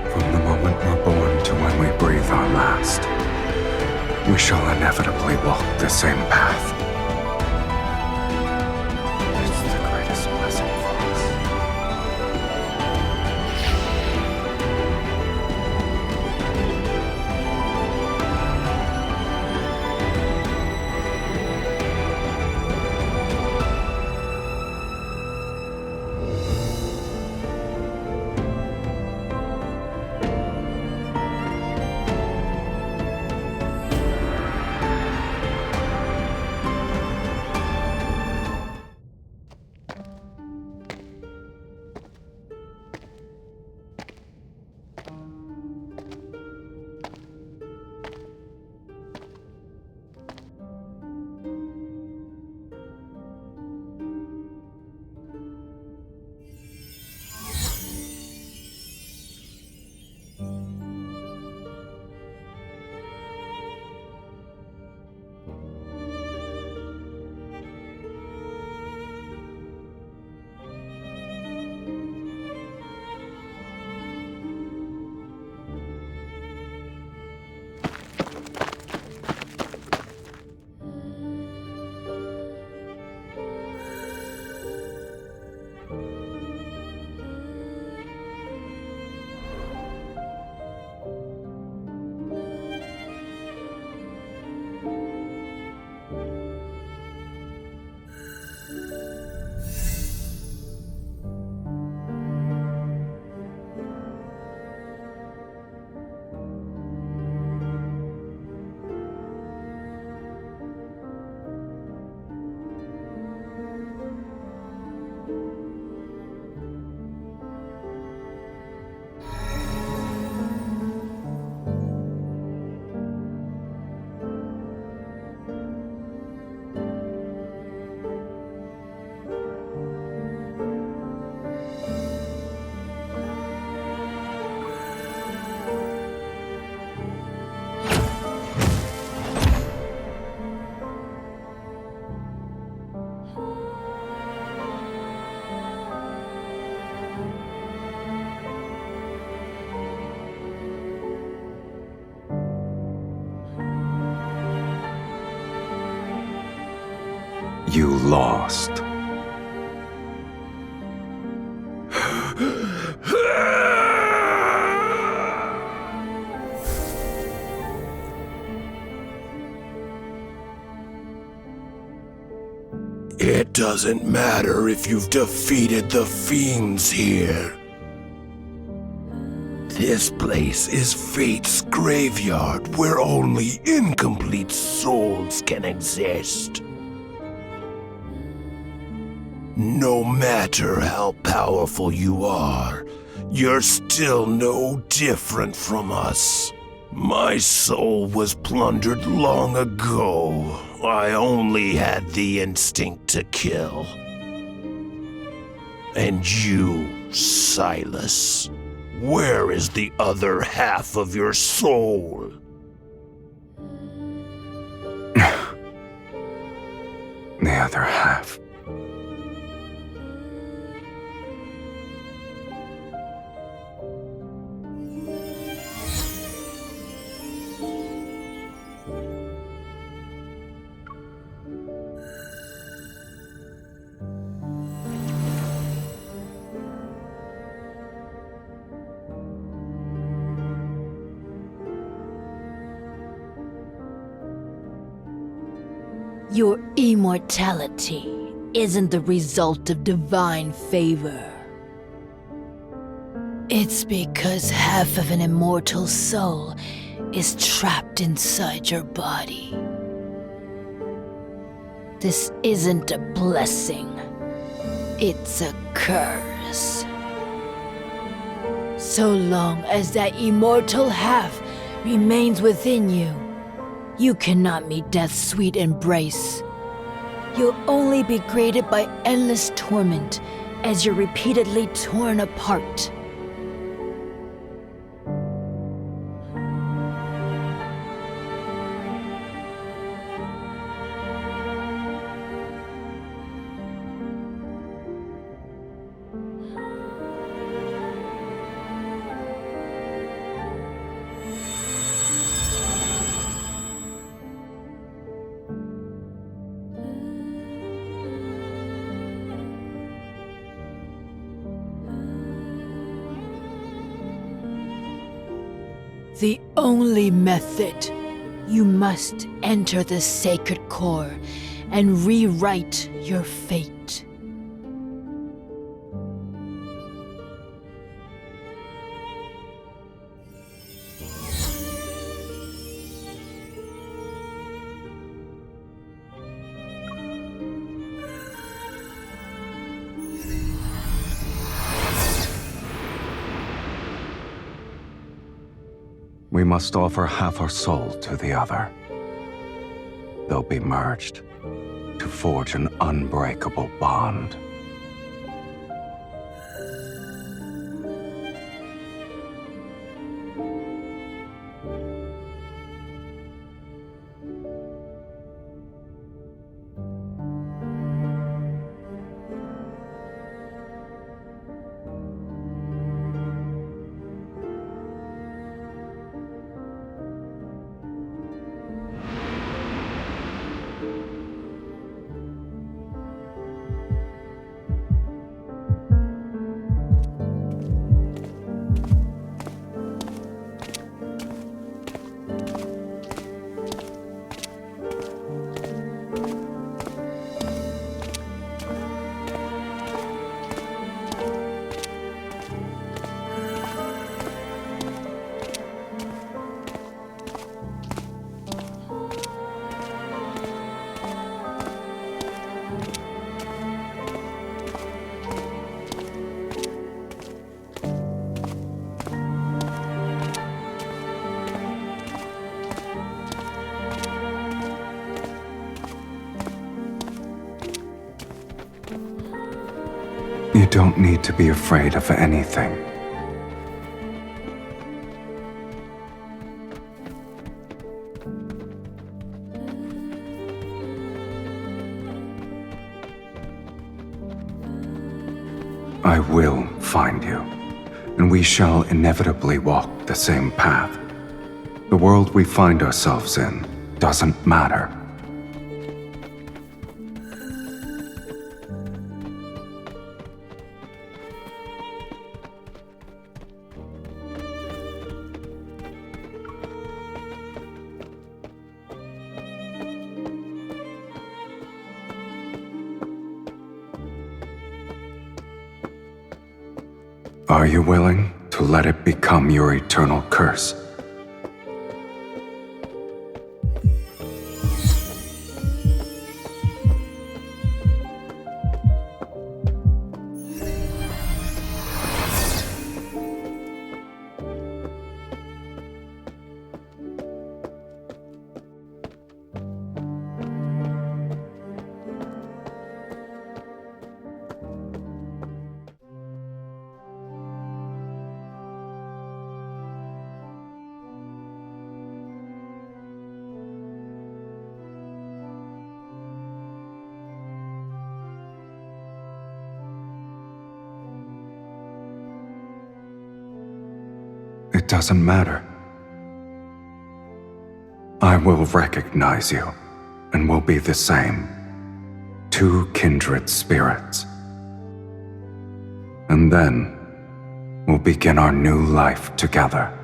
From the moment we're born to when we breathe our last, we shall inevitably walk the same path. It's the greatest blessing for us. You lost. It doesn't matter if you've defeated the fiends here. This place is Fate's graveyard where only incomplete souls can exist. No matter how powerful you are, you're still no different from us. My soul was plundered long ago. I only had the instinct to kill. And you, Sylus, where is the other half of your soul? The other half. Your immortality isn't the result of divine favor. It's because half of an immortal soul is trapped inside your body. This isn't a blessing. It's a curse. So long as that immortal half remains within you, you cannot meet death's sweet embrace. You'll only be greeted by endless torment as you're repeatedly torn apart. The only method, you must enter the sacred core and rewrite your fate. We must offer half our soul to the other. They'll be merged to forge an unbreakable bond. You don't need to be afraid of anything. I will find you, and we shall inevitably walk the same path. The world we find ourselves in doesn't matter. Are you willing to let it become your eternal curse? It doesn't matter. I will recognize you, and will be the same. Two kindred spirits. And then, we'll begin our new life together.